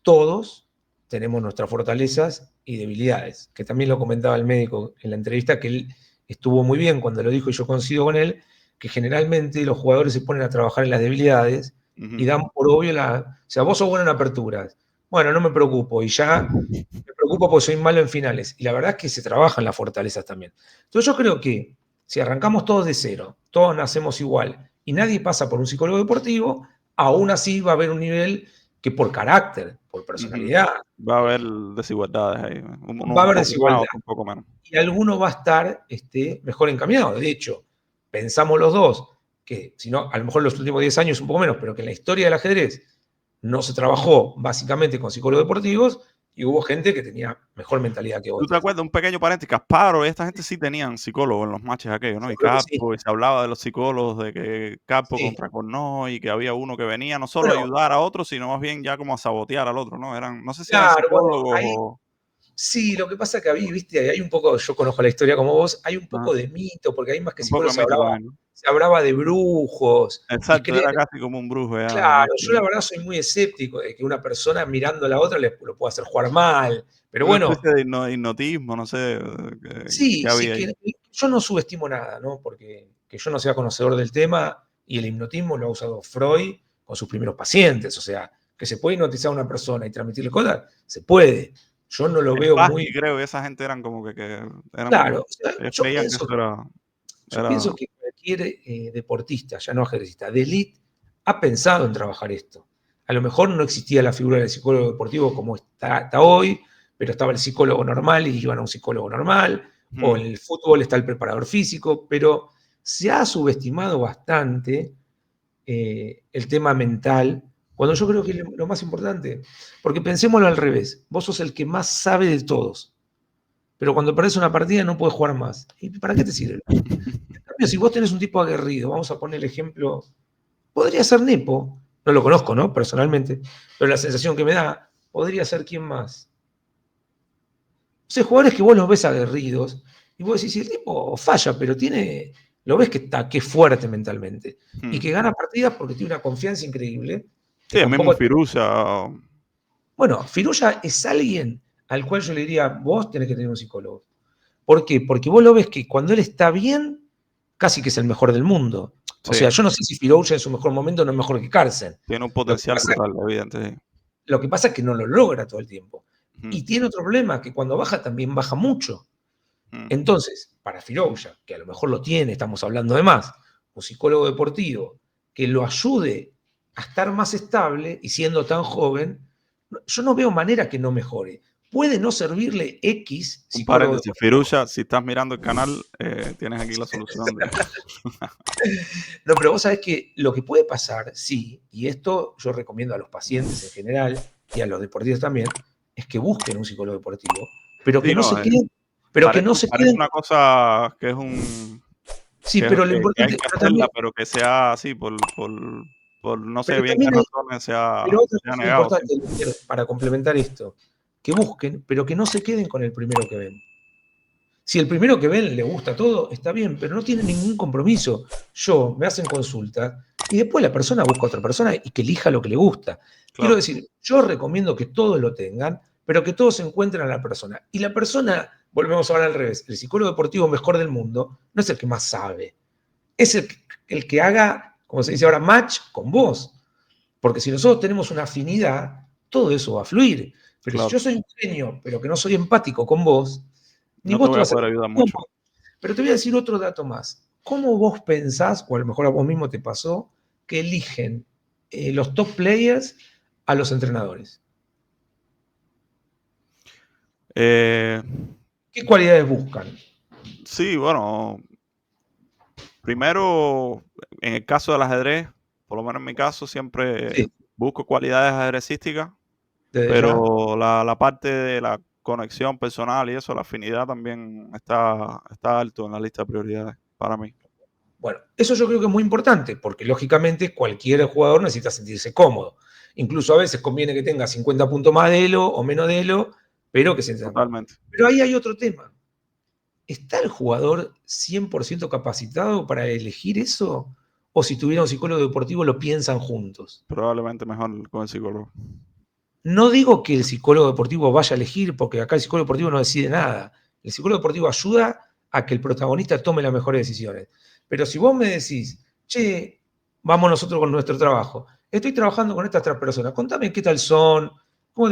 todos tenemos nuestras fortalezas y debilidades, que también lo comentaba el médico en la entrevista, que él estuvo muy bien cuando lo dijo y yo coincido con él, que generalmente los jugadores se ponen a trabajar en las debilidades y dan por obvio o sea, vos sos bueno en aperturas, bueno, no me preocupo, y ya me preocupo porque soy malo en finales, y la verdad es que se trabajan las fortalezas también. Entonces yo creo que si arrancamos todos de cero, todos nacemos igual, y nadie pasa por un psicólogo deportivo, aún así va a haber un nivel que por carácter, por personalidad, Va a haber desigualdades ahí. va a haber desigualdad. Un poco menos. Y alguno va a estar mejor encaminado. De hecho, pensamos los dos, que, si no, a lo mejor en los últimos 10 años un poco menos, pero que en la historia del ajedrez no se trabajó básicamente con psicólogos deportivos y hubo gente que tenía mejor mentalidad que ¿Tú te otros. acuerdas? Un pequeño paréntesis, Kasparov y esta gente sí tenían psicólogos en los matches aquellos, ¿no? Y Yo creo que sí. Karpov, y se hablaba de los psicólogos, de que Karpov Sí. contra Kornoy, y que había uno que venía no solo a Bueno, ayudar a otro, sino más bien ya como a sabotear al otro, ¿no? No sé si eran claro, bueno, psicólogos ahí o... sí, lo que pasa es que había, viste, hay un poco, yo conozco la historia como vos, hay un Ajá, poco de mito, porque hay más que un poco psicólogos de mito también, ¿no? se hablaba de brujos, y Exacto, era casi como un brujo ya. claro, yo la verdad soy muy escéptico de que una persona mirando a la otra lo pueda hacer jugar mal, pero Una bueno, especie de hipnotismo, no sé, sí, qué sí, había ahí. que yo no subestimo nada, ¿no? Porque que yo no sea conocedor del tema, y el hipnotismo lo ha usado Freud con sus primeros pacientes, o sea, que se puede hipnotizar a una persona y transmitirle cosas, se puede. Yo no lo veo Spassky, muy creo, y esa gente eran como que eran, claro. O sea, ellos creían que eso yo era pienso que cualquier deportista, ya no ajedrecista, de élite, ha pensado en trabajar esto. A lo mejor no existía la figura del psicólogo deportivo como está hoy, pero estaba el psicólogo normal y iban a un psicólogo normal, o en el fútbol está el preparador físico, pero se ha subestimado bastante el tema mental, cuando yo creo que es lo más importante. Porque pensémoslo al revés, vos sos el que más sabe de todos, pero cuando perdés una partida no puedes jugar más. ¿Y para qué te sirve? En cambio, si vos tenés un tipo aguerrido, vamos a poner el ejemplo, podría ser Nepo, no lo conozco, ¿no? Personalmente, pero la sensación que me da, podría ser quién más. O sea, jugadores que vos los ves aguerridos, y vos decís, el tipo falla, pero lo ves que es fuerte mentalmente, y que gana partidas porque tiene una confianza increíble, que Sí, el mismo tampoco... Firuza. Bueno, Firulla es alguien al cual yo le diría, vos tenés que tener un psicólogo. ¿Por qué? Porque vos lo ves que cuando él está bien, casi que es el mejor del mundo. O Sí, sea, yo no sé si Firouya en su mejor momento no es mejor que Carlsen. tiene un Lo que potencial pasa, brutal, evidente. Sí. lo que pasa es que no lo logra todo el tiempo. Ujú, Y tiene otro problema, que cuando baja también baja mucho. ujú. Entonces, para Firouya, que a lo mejor lo tiene, estamos hablando de más, un psicólogo deportivo que lo ayude a estar más estable y siendo tan joven, yo no veo manera que no mejore. Puede no servirle X Un psicólogo paréntesis, deportivo. Firuza, si estás mirando el canal, tienes aquí la solución. No, pero vos sabés que lo que puede pasar, sí, y esto yo recomiendo a los pacientes en general y a los deportistas también, es que busquen un psicólogo deportivo, pero que Sí, no no, se queden, pero que no se parece queden, una cosa que es un sí, pero lo que hay importante, que hacerla, pero que sea así, por no sé pero bien qué también hay, razones pero otra se ha cosa negado importante, siempre. para complementar esto, que busquen, pero que no se queden con el primero que ven. Si el primero que ven le gusta todo, está bien, pero no tiene ningún compromiso. Me hacen consulta y después la persona busca a otra persona y que elija lo que le gusta. Quiero Claro, decir, yo recomiendo que todos lo tengan, pero que todos encuentren a la persona. Y la persona, volvemos a hablar al revés, el psicólogo deportivo mejor del mundo no es el que más sabe, es el que haga, como se dice ahora, match con vos. Porque si nosotros tenemos una afinidad, todo eso va a fluir. Pero si claro. yo soy un genio, pero que no soy empático con vos, ni No te vos te voy a vas a... poder ayudar mucho. Pero te voy a decir otro dato más. ¿Cómo vos pensás, o a lo mejor a vos mismo te pasó, que eligen los top players a los entrenadores? Eh, ¿Qué cualidades buscan? sí, bueno, primero, en el caso del ajedrez, por lo menos en mi caso, siempre Sí, busco cualidades ajedrecísticas, desde ya. pero la parte de la conexión personal y eso, la afinidad también está alto en la lista de prioridades para mí. Bueno, eso yo creo que es muy importante, porque lógicamente cualquier jugador necesita sentirse cómodo. Incluso a veces conviene que tenga 50 puntos más de Elo o menos de Elo, pero que se sienta cómodo. Totalmente. Pero ahí hay otro tema. ¿Está el jugador 100% capacitado para elegir eso? ¿O si tuviera un psicólogo deportivo lo piensan juntos? Probablemente mejor con el psicólogo. No digo que el psicólogo deportivo vaya a elegir, porque acá el psicólogo deportivo no decide nada. El psicólogo deportivo ayuda a que el protagonista tome las mejores decisiones. Pero si vos me decís, che, vamos nosotros con nuestro trabajo, estoy trabajando con estas 3 personas, contame qué tal son. Yo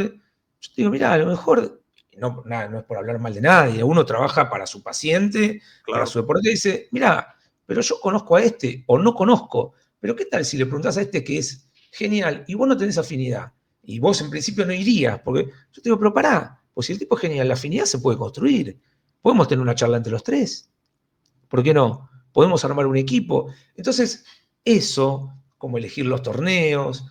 te digo, mira, a lo mejor, no, nada, no es por hablar mal de nadie, uno trabaja para su paciente, para Claro, su deporte, y dice, mira, pero yo conozco a este o no conozco, pero ¿qué tal si le preguntás a este que es genial y vos no tenés afinidad? Y vos en principio no irías, porque yo te digo, pero pará, pues si el tipo es genial, la afinidad se puede construir. Podemos tener una charla entre los tres. ¿Por qué no? Podemos armar un equipo. Entonces, Eso, como elegir los torneos,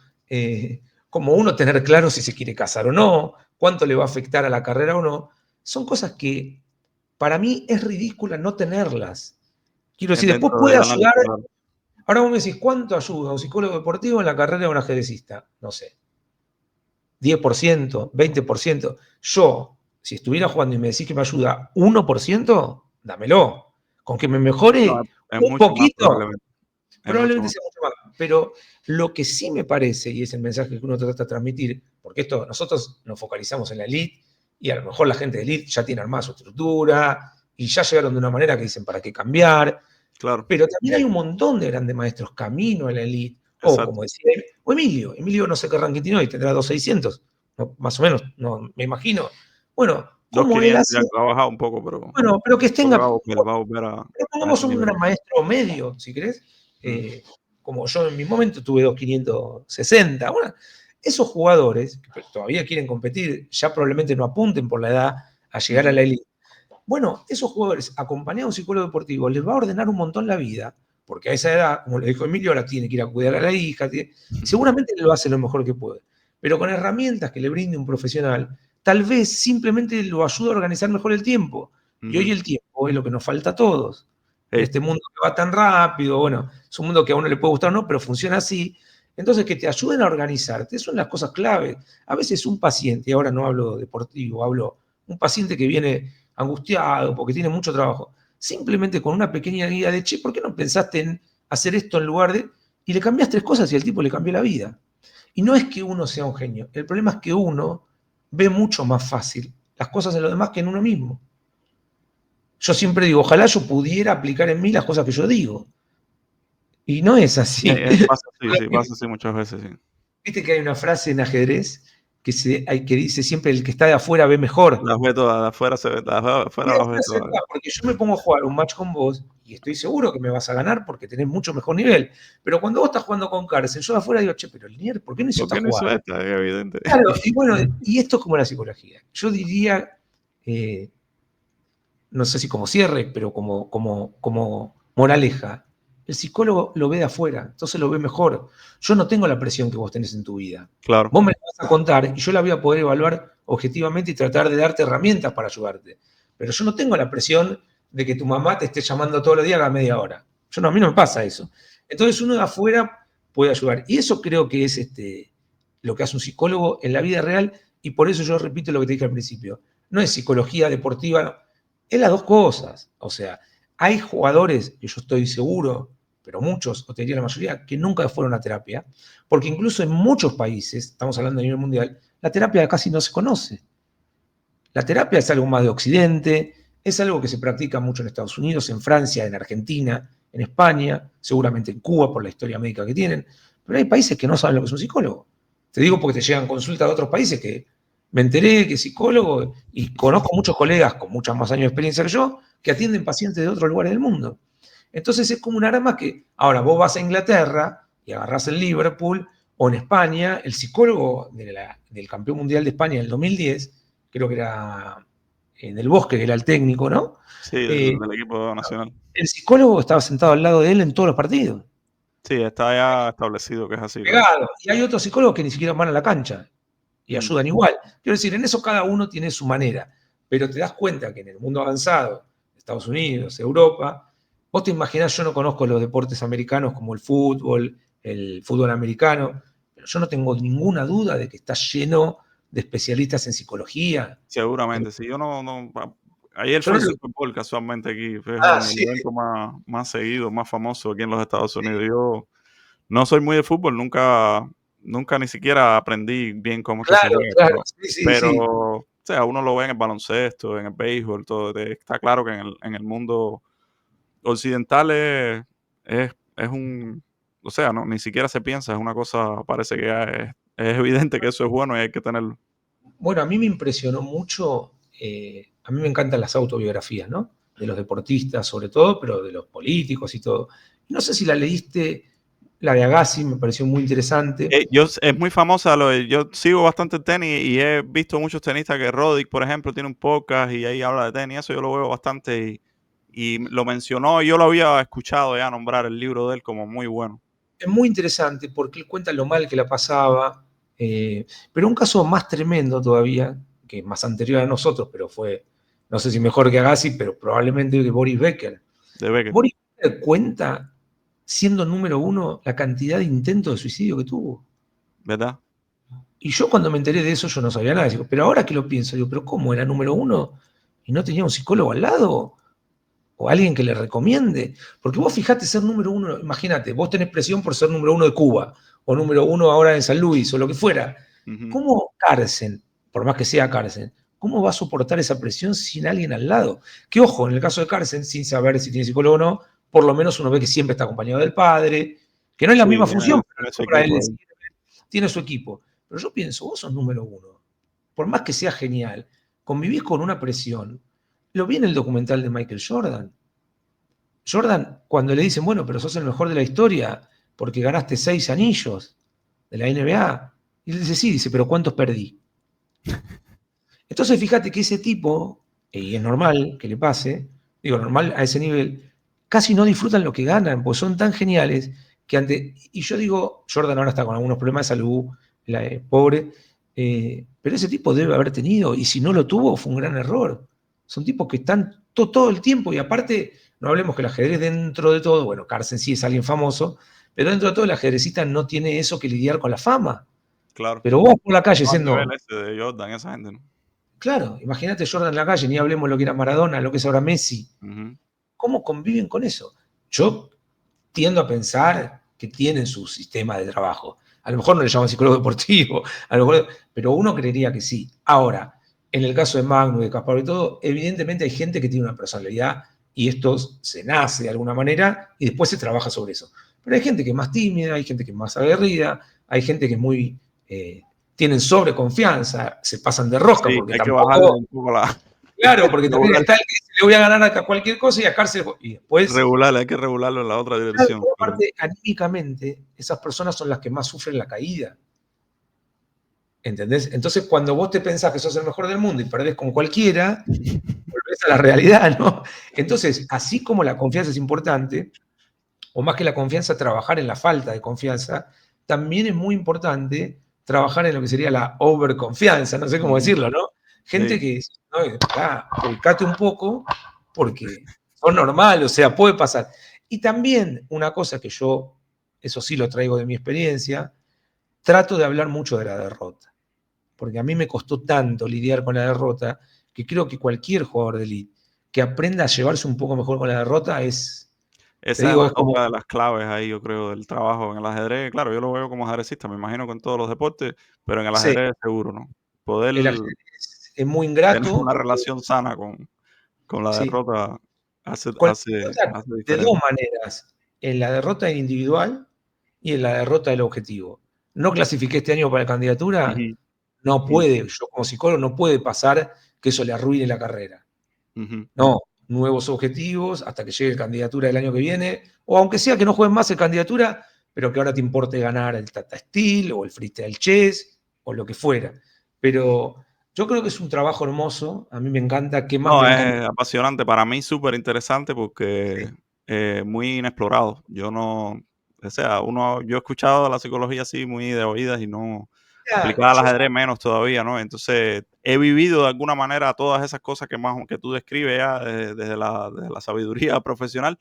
como uno tener claro si se quiere casar o no, cuánto le va a afectar a la carrera o no, son cosas que para mí es ridícula no tenerlas. Quiero decir, después Dentro puede del ayudar. análisis, claro. Ahora vos me decís, ¿cuánto ayuda un psicólogo deportivo en la carrera de un ajedrecista? No sé, 10%, 20%. Yo, si estuviera jugando y me decís que me ayuda 1%, dámelo. Con que me No, mejore es un mucho más poquito, probablemente. Es mucho probablemente más. sea mucho más. Pero lo que sí me parece, y es el mensaje que uno trata de transmitir, porque esto nosotros nos focalizamos en la elite, y a lo mejor la gente de elite ya tiene armada su estructura, y ya llegaron de una manera que dicen para qué cambiar, Claro, pero también hay un montón de grandes maestros camino a la elite, o exacto. como decía él, o Emilio no sé qué ranking tiene hoy, tendrá 2.600, no, más o menos, no, me imagino. Bueno, como él 2.500 ya hace, ha bajado un poco, pero bueno, pero que creo que tenga, va a volver a pongamos ese un nivel. gran maestro medio, si querés, Mm. como yo en mi momento tuve 2.560, bueno, esos jugadores que todavía quieren competir, ya probablemente no apunten por la edad a llegar a la elite. Bueno, esos jugadores, acompañados de un psicólogo deportivo, les va a ordenar un montón la vida, porque a esa edad, como le dijo Emilio, ahora tiene que ir a cuidar a la hija, seguramente lo hace lo mejor que puede, pero con herramientas que le brinde un profesional, tal vez simplemente lo ayuda a organizar mejor el tiempo. Y hoy Ujú. el tiempo es lo que nos falta a todos. En Hey, este mundo que va tan rápido, bueno, es un mundo que a uno le puede gustar o no, pero funciona así. Entonces, que te ayuden a organizarte, son las cosas claves. A veces un paciente, y ahora no hablo deportivo, hablo un paciente que viene angustiado porque tiene mucho trabajo, simplemente con una pequeña guía de, che, ¿por qué no pensaste en hacer esto en lugar de...? Y le cambias 3 cosas y al tipo le cambió la vida. Y no es que uno sea un genio, el problema es que uno ve mucho más fácil las cosas de los demás que en uno mismo. Yo siempre digo, ojalá yo pudiera aplicar en mí las cosas que yo digo. Y no es así. pasa así, sí, pasa así muchas veces, sí. Viste que hay una frase en ajedrez que dice siempre el que está de afuera ve mejor. Las ve todas, de afuera se ve, las de Y afuera ahí las ve es todas. verdad, porque yo me pongo a jugar un match con vos y estoy seguro que me vas a ganar porque tenés mucho mejor nivel. Pero cuando vos estás jugando con Carson, yo de afuera digo, che, pero Linier, ¿por qué no hizo ¿Por esta qué no hizo jugada? esta? Es evidente. Claro, y bueno, y esto es como la psicología. Yo diría, eh, no sé si como cierre, pero como moraleja, el psicólogo lo ve de afuera, entonces lo ve mejor. Yo no tengo la presión que vos tenés en tu vida. Claro, Vos me la vas a contar y yo la voy a poder evaluar objetivamente y tratar de darte herramientas para ayudarte. Pero yo no tengo la presión de que tu mamá te esté llamando todos los días a la media hora. Yo no, a mí no me pasa eso. Entonces uno de afuera puede ayudar. Y eso creo que es lo que hace un psicólogo en la vida real y por eso yo repito lo que te dije al principio. No es psicología deportiva, es las dos cosas. O sea, hay jugadores, que yo estoy seguro, pero muchos, o te diría la mayoría, que nunca fueron a terapia, porque incluso en muchos países, estamos hablando a nivel mundial, la terapia casi no se conoce. La terapia es algo más de Occidente, es algo que se practica mucho en Estados Unidos, en Francia, en Argentina, en España, seguramente en Cuba por la historia médica que tienen, pero hay países que no saben lo que es un psicólogo. Te digo porque te llegan consultas de otros países que me enteré que es psicólogo y conozco muchos colegas con muchos más años de experiencia que yo que atienden pacientes de otros lugares del mundo. Entonces es como un arma que, ahora vos vas a Inglaterra y agarrás el Liverpool o en España, el psicólogo del campeón mundial de España del 2010, creo que era en el Bosque, que era el técnico, ¿no? sí, Eh, del equipo nacional. el psicólogo estaba sentado al lado de él en todos los partidos, Sí, está ya establecido que es así, claro. pegado. Y hay otros psicólogos que ni siquiera van a la cancha y Mm. ayudan igual. Quiero decir, en eso cada uno tiene su manera, pero te das cuenta que en el mundo avanzado, Estados Unidos, Europa, vos te imaginás, yo no conozco los deportes americanos como el fútbol americano, pero yo no tengo ninguna duda de que está lleno de especialistas en psicología. Seguramente, sí. Ayer Yo fue no el lo- Super Bowl casualmente aquí, fue Ah, el sí, evento más seguido, más famoso aquí en los Estados Unidos. Yo no soy muy de fútbol, nunca ni siquiera aprendí bien cómo es que se claro, juega, claro, sí, sí, pero, sí. o sea, uno lo ve en el baloncesto, en el béisbol, todo. Está claro que en el mundo occidental es un, o sea, no, ni siquiera se piensa, es una cosa, parece que ya es evidente que eso es bueno y hay que tenerlo. Bueno, a mí me impresionó mucho, a mí me encantan las autobiografías, ¿no? De los deportistas sobre todo, pero de los políticos y todo. No sé si la leíste, la de Agassi, me pareció muy interesante. Es muy famosa, yo sigo bastante el tenis y he visto muchos tenistas que Roddick, por ejemplo, tiene un podcast y ahí habla de tenis, eso yo lo veo bastante y lo mencionó, yo lo había escuchado ya nombrar el libro de él como muy bueno. es muy interesante porque él cuenta lo mal que la pasaba, pero un caso más tremendo todavía, que es más anterior a nosotros, pero fue, no sé si mejor que Agassi, pero probablemente que Boris Becker. De Becker. Boris Becker cuenta, siendo número 1, la cantidad de intentos de suicidio que tuvo. ¿Verdad? Y yo cuando me enteré de eso, yo no sabía nada. Digo, pero ahora que lo pienso, digo, pero ¿cómo era número 1 y no tenía un psicólogo al lado? O alguien que le recomiende. Porque vos fijate ser número 1, imagínate, vos tenés presión por ser número 1 de Cuba, o número 1 ahora en San Luis, o lo que fuera. ¿Cómo Carlsen, por más que sea Carlsen, cómo va a soportar esa presión sin alguien al lado? Que ojo, en el caso de Carlsen, sin saber si tiene psicólogo o no, por lo menos uno ve que siempre está acompañado del padre, que no es la misma función, pero para él tiene su equipo. Pero yo pienso, vos sos número 1, por más que sea genial, convivís con una presión. Lo vi en el documental de Michael Jordan. Jordan, cuando le dicen, bueno, pero sos el mejor de la historia porque ganaste 6 anillos de la NBA. Y él dice, sí, dice, pero ¿cuántos perdí? Entonces fíjate que ese tipo, y es normal que le pase, digo, normal a ese nivel, casi no disfrutan lo que ganan, pues son tan geniales que y yo digo, Jordan ahora está con algunos problemas de salud, pobre, pero ese tipo debe haber tenido, y si no lo tuvo, fue un gran error. Son tipos que están todo el tiempo, y aparte, no hablemos que el ajedrez dentro de todo, bueno, Carlsen sí es alguien famoso, pero dentro de todo el ajedrecista no tiene eso que lidiar con la fama. Claro. Pero vos por la calle siendo... ese de Jordan, esa gente, ¿no? Claro, imagínate Jordan en la calle, ni hablemos lo que era Maradona, lo que es ahora Messi. ¿Cómo conviven con eso? Yo tiendo a pensar que tienen su sistema de trabajo. A lo mejor no le llaman psicólogo deportivo, pero uno creería que sí. Ahora, en el caso de Magnus, de Kasparov y todo, evidentemente hay gente que tiene una personalidad y esto se nace de alguna manera y después se trabaja sobre eso. Pero hay gente que es más tímida, hay gente que es más aguerrida, hay gente que es muy... tienen sobreconfianza, se pasan de rosca. Sí, porque hay tampoco, que bajarle un poco la... Claro, porque también está el que dice, le voy a ganar a cualquier cosa y a cárcel. Y después... Hay que regularlo en la otra dirección. Claro, aparte, anímicamente, esas personas son las que más sufren la caída. ¿Entendés? Entonces, cuando vos te pensás que sos el mejor del mundo y perdés con cualquiera, volvés a la realidad, ¿no? Entonces, así como la confianza es importante, o más que la confianza, trabajar en la falta de confianza, también es muy importante trabajar en lo que sería la overconfianza, no sé cómo decirlo, ¿no? Gente que dice, no, volcate un poco, porque son normal, o sea, puede pasar. Y también una cosa que yo, eso sí lo traigo de mi experiencia, trato de hablar mucho de la derrota. Porque a mí me costó tanto lidiar con la derrota, que creo que cualquier jugador de elite que aprenda a llevarse un poco mejor con la derrota es... Esa es otra de las claves ahí, yo creo, del trabajo en el ajedrez. Claro, yo lo veo como ajedrecista, me imagino que en todos los deportes, pero en el ajedrez seguro, ¿no? Poder el ajedrez es muy ingrato. tener una relación sana con la derrota hace de diferente. dos maneras, en la derrota individual y en la derrota del objetivo. No clasifiqué este año para la candidatura, no puede, yo como psicólogo no puede pasar que eso le arruine la carrera. No, nuevos objetivos hasta que llegue la candidatura del año que viene, o aunque sea que no jueguen más en candidatura, pero que ahora te importe ganar el Tata Steel o el Freestyle Chess o lo que fuera. Pero yo creo que es un trabajo hermoso, a mí me encanta. ¿Qué más me encanta? Es apasionante, para mí súper interesante porque muy inexplorado. Yo no, o sea, yo he escuchado la psicología así muy de oídas y no aplicada al ajedrez menos todavía, ¿no? Entonces he vivido de alguna manera todas esas cosas que tú describes ya desde la sabiduría profesional,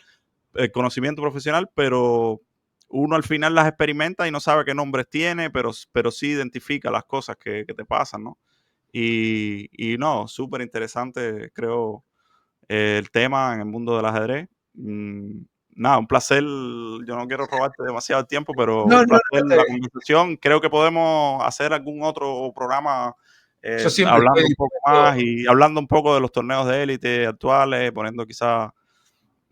el conocimiento profesional, pero uno al final las experimenta y no sabe qué nombres tiene, pero sí identifica las cosas que te pasan, ¿no? Y no, súper interesante, creo, el tema en el mundo del ajedrez. Nada, un placer. Yo no quiero robarte demasiado tiempo, pero un placer la conversación. Creo que podemos hacer algún otro programa hablando un poco más y hablando un poco de los torneos de élite actuales, poniendo quizás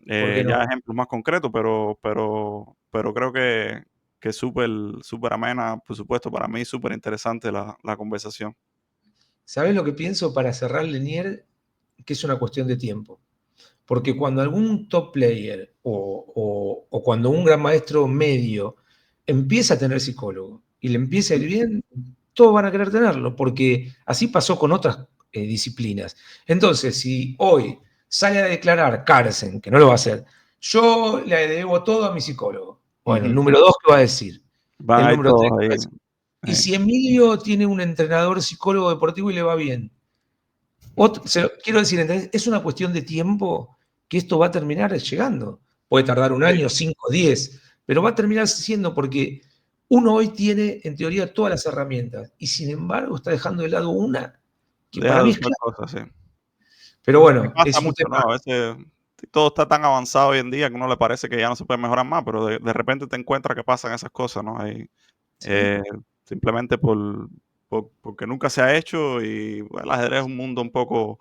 ya ejemplos más concretos, pero creo que es súper amena, por supuesto, para mí súper interesante la conversación. ¿Sabés lo que pienso para cerrar, Lenier? Que es una cuestión de tiempo. Porque cuando algún top player o cuando un gran maestro medio empieza a tener psicólogo y le empieza a ir bien, todos van a querer tenerlo, porque así pasó con otras disciplinas. Entonces, si hoy sale a declarar Carlsen, que no lo va a hacer, yo le debo todo a mi psicólogo, Bueno, el número 2, ¿qué va a decir? Van El ahí número 3, todos ¿qué va a ahí. decir? Y si Emilio tiene un entrenador psicólogo deportivo y le va bien. Quiero decir, ¿entendés? Es una cuestión de tiempo que esto va a terminar llegando. Puede tardar un año, 5, 10, pero va a terminar siendo porque uno hoy tiene, en teoría, todas las herramientas y sin embargo está dejando de lado una que Deja para de mí es usar clave. cosas, sí. Pero Que bueno, pasa es un mucho, tema. ¿no? A veces todo está tan avanzado hoy en día que uno le parece que ya no se puede mejorar más, pero de repente te encuentras que pasan esas cosas, ¿no? Ahí, ¿Sí? simplemente porque nunca se ha hecho y bueno, el ajedrez es un mundo un poco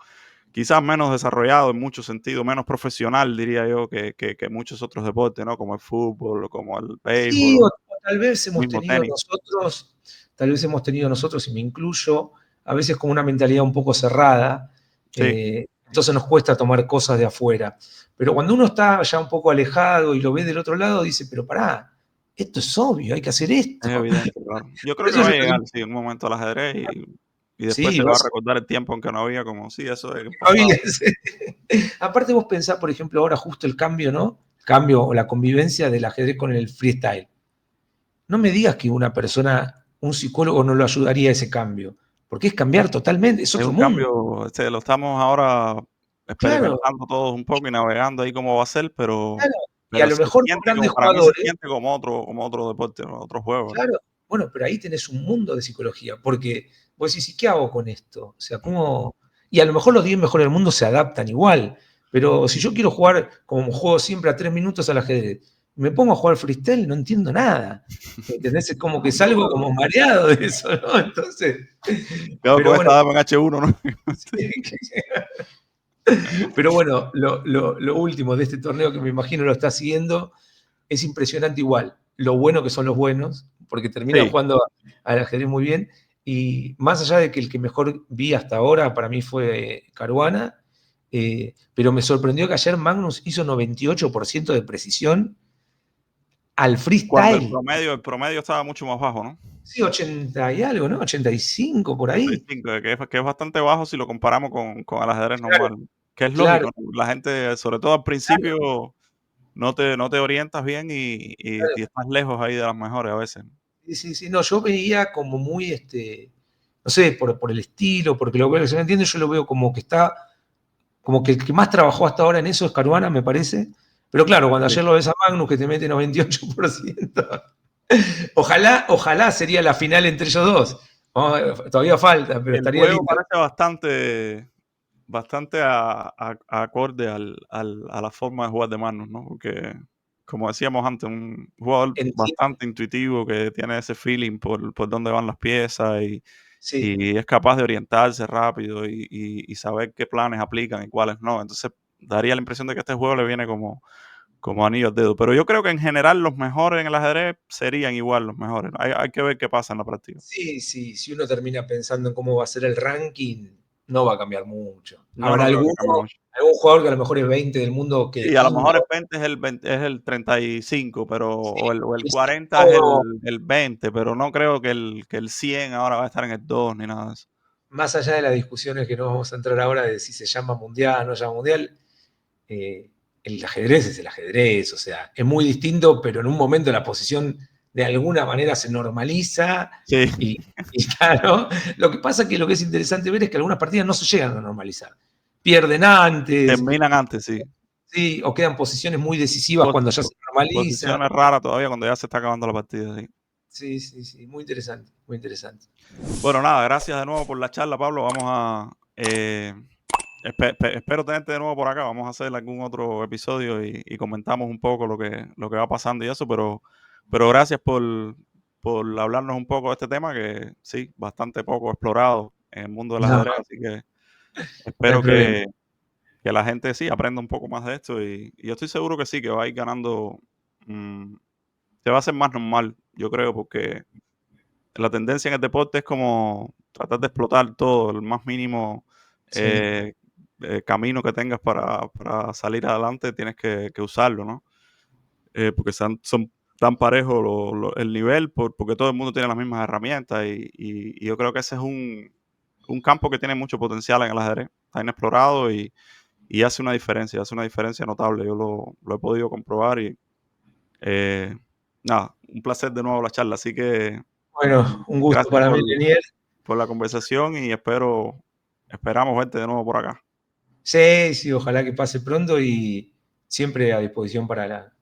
quizás menos desarrollado en muchos sentidos, menos profesional, diría yo, que muchos otros deportes, ¿no? Como el fútbol, o como el béisbol, Sí, o o tal vez el hemos mismo tenido tenis. nosotros, y me incluyo, a veces con una mentalidad un poco cerrada, Sí, entonces nos cuesta tomar cosas de afuera. Pero cuando uno está ya un poco alejado y lo ve del otro lado, dice, pero pará, esto es obvio, hay que hacer es esto. evidente, claro. Yo Por creo que eso va yo a te llegar, digo, sí, en un momento al ajedrez y después sí, se le va a recordar el tiempo en que no había como, sí, eso es el pasado. Aparte vos pensás, por ejemplo, ahora justo el cambio, ¿no? El cambio o la convivencia del ajedrez con el freestyle. No me digas que una persona, un psicólogo no lo ayudaría a ese cambio, porque es cambiar totalmente, es Es otro un mundo. cambio, lo estamos ahora Claro, experimentando todos un poco y navegando ahí cómo va a ser, claro. Y a pero lo se mejor los siente grandes como, para mí se jugadores, siente como otro deporte, ¿no? Otro juego, ¿no? claro, bueno, pero ahí tenés un mundo de psicología, porque vos decís, ¿y qué hago con esto? O sea, ¿cómo? Y a lo mejor los 10 mejores del mundo se adaptan igual, pero si yo quiero jugar como juego siempre a 3 minutos al ajedrez, me pongo a jugar freestyle, no entiendo nada. ¿Entendés? Es como que salgo como mareado de eso, ¿no? Entonces, Cuidado pero con bueno, esta dama en H1, ¿no? sí, pero bueno, lo último de este torneo que me imagino lo está siguiendo, es impresionante igual. Lo bueno que son los buenos, porque terminan Sí, jugando al ajedrez muy bien. Y más allá de que el que mejor vi hasta ahora para mí fue Caruana, pero me sorprendió que ayer Magnus hizo 98% de precisión al cuando freestyle. el promedio estaba mucho más bajo, ¿no? Sí, 80 y algo, ¿no? 85 por ahí. 85, que es bastante bajo si lo comparamos con el ajedrez Claro, normal, que es claro, lógico, ¿no? La gente, sobre todo al claro, principio, no te orientas bien y claro. estás lejos ahí de las mejores a veces. Sí, sí, sí. No, yo veía como muy, no sé, por el estilo, porque lo veo, que se me entiende, yo lo veo como que está, como que el que más trabajó hasta ahora en eso es Caruana, me parece. Pero claro, cuando Sí. ayer lo ves a Magnus que te mete 98%, ojalá sería la final entre ellos dos. Todavía falta, pero El estaría juego lindo. parece bastante acorde a la forma de jugar de Magnus, ¿no? Porque, como decíamos antes, un jugador Entiendo, bastante intuitivo que tiene ese feeling por dónde van las piezas sí, y es capaz de orientarse rápido y saber qué planes aplican y cuáles no. Entonces, daría la impresión de que este juego le viene como anillo al dedo. Pero yo creo que en general los mejores en el ajedrez serían igual los mejores, ¿no? Hay que ver qué pasa en la práctica. sí, sí. Si uno termina pensando en cómo va a ser el ranking, no va a cambiar mucho. No, Habrá no creo que cambie mucho. algún jugador que a lo mejor es 20 del mundo que Sí, a lo mejor el quinto. 20 es el 35, pero Sí, o el y si 40 es no, el 20, pero no creo que el 100 ahora va a estar en el 2 ni nada de eso. más allá de las discusiones que no vamos a entrar ahora de si se llama mundial o no llama mundial, eh, el ajedrez es el ajedrez, o sea, es muy distinto, pero en un momento la posición de alguna manera se normaliza Sí, y, y claro, lo que pasa es que lo que es interesante ver es que algunas partidas no se llegan a normalizar. Pierden antes, terminan antes, sí. sí, o quedan posiciones muy decisivas Pos cuando ya po se normaliza. Posiciones raras todavía cuando ya se está acabando la partida, sí. Sí, sí, sí, muy interesante, muy interesante. Bueno, nada, gracias de nuevo por la charla, Pablo. Vamos a, espero tenerte de nuevo por acá. Vamos a hacer algún otro episodio y comentamos un poco lo que va pasando y eso, pero gracias por hablarnos un poco de este tema que sí, bastante poco explorado en el mundo del No, ajedrez, así que no hay espero problema. que la gente sí aprenda un poco más de esto y yo estoy seguro que sí, que va a ir ganando, mm, se va a hacer más normal, yo creo, porque la tendencia en el deporte es como tratar de explotar todo, el más mínimo Sí, eh, camino que tengas para salir adelante, tienes que usarlo, ¿no? Porque son tan parejos el nivel, porque todo el mundo tiene las mismas herramientas y yo creo que ese es un campo que tiene mucho potencial en el ajedrez, está inexplorado y hace una diferencia notable. Yo lo he podido comprobar y nada, un placer de nuevo la charla, así que Bueno, un gusto gracias para mí, Lenier. por la conversación y esperamos verte de nuevo por acá. Sí, ojalá que pase pronto y siempre a disposición para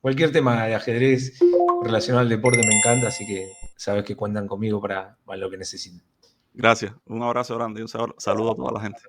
cualquier tema de ajedrez relacionado al deporte me encanta, así que sabes que cuentan conmigo para lo que necesiten. Gracias, un abrazo grande y un saludo a toda la gente.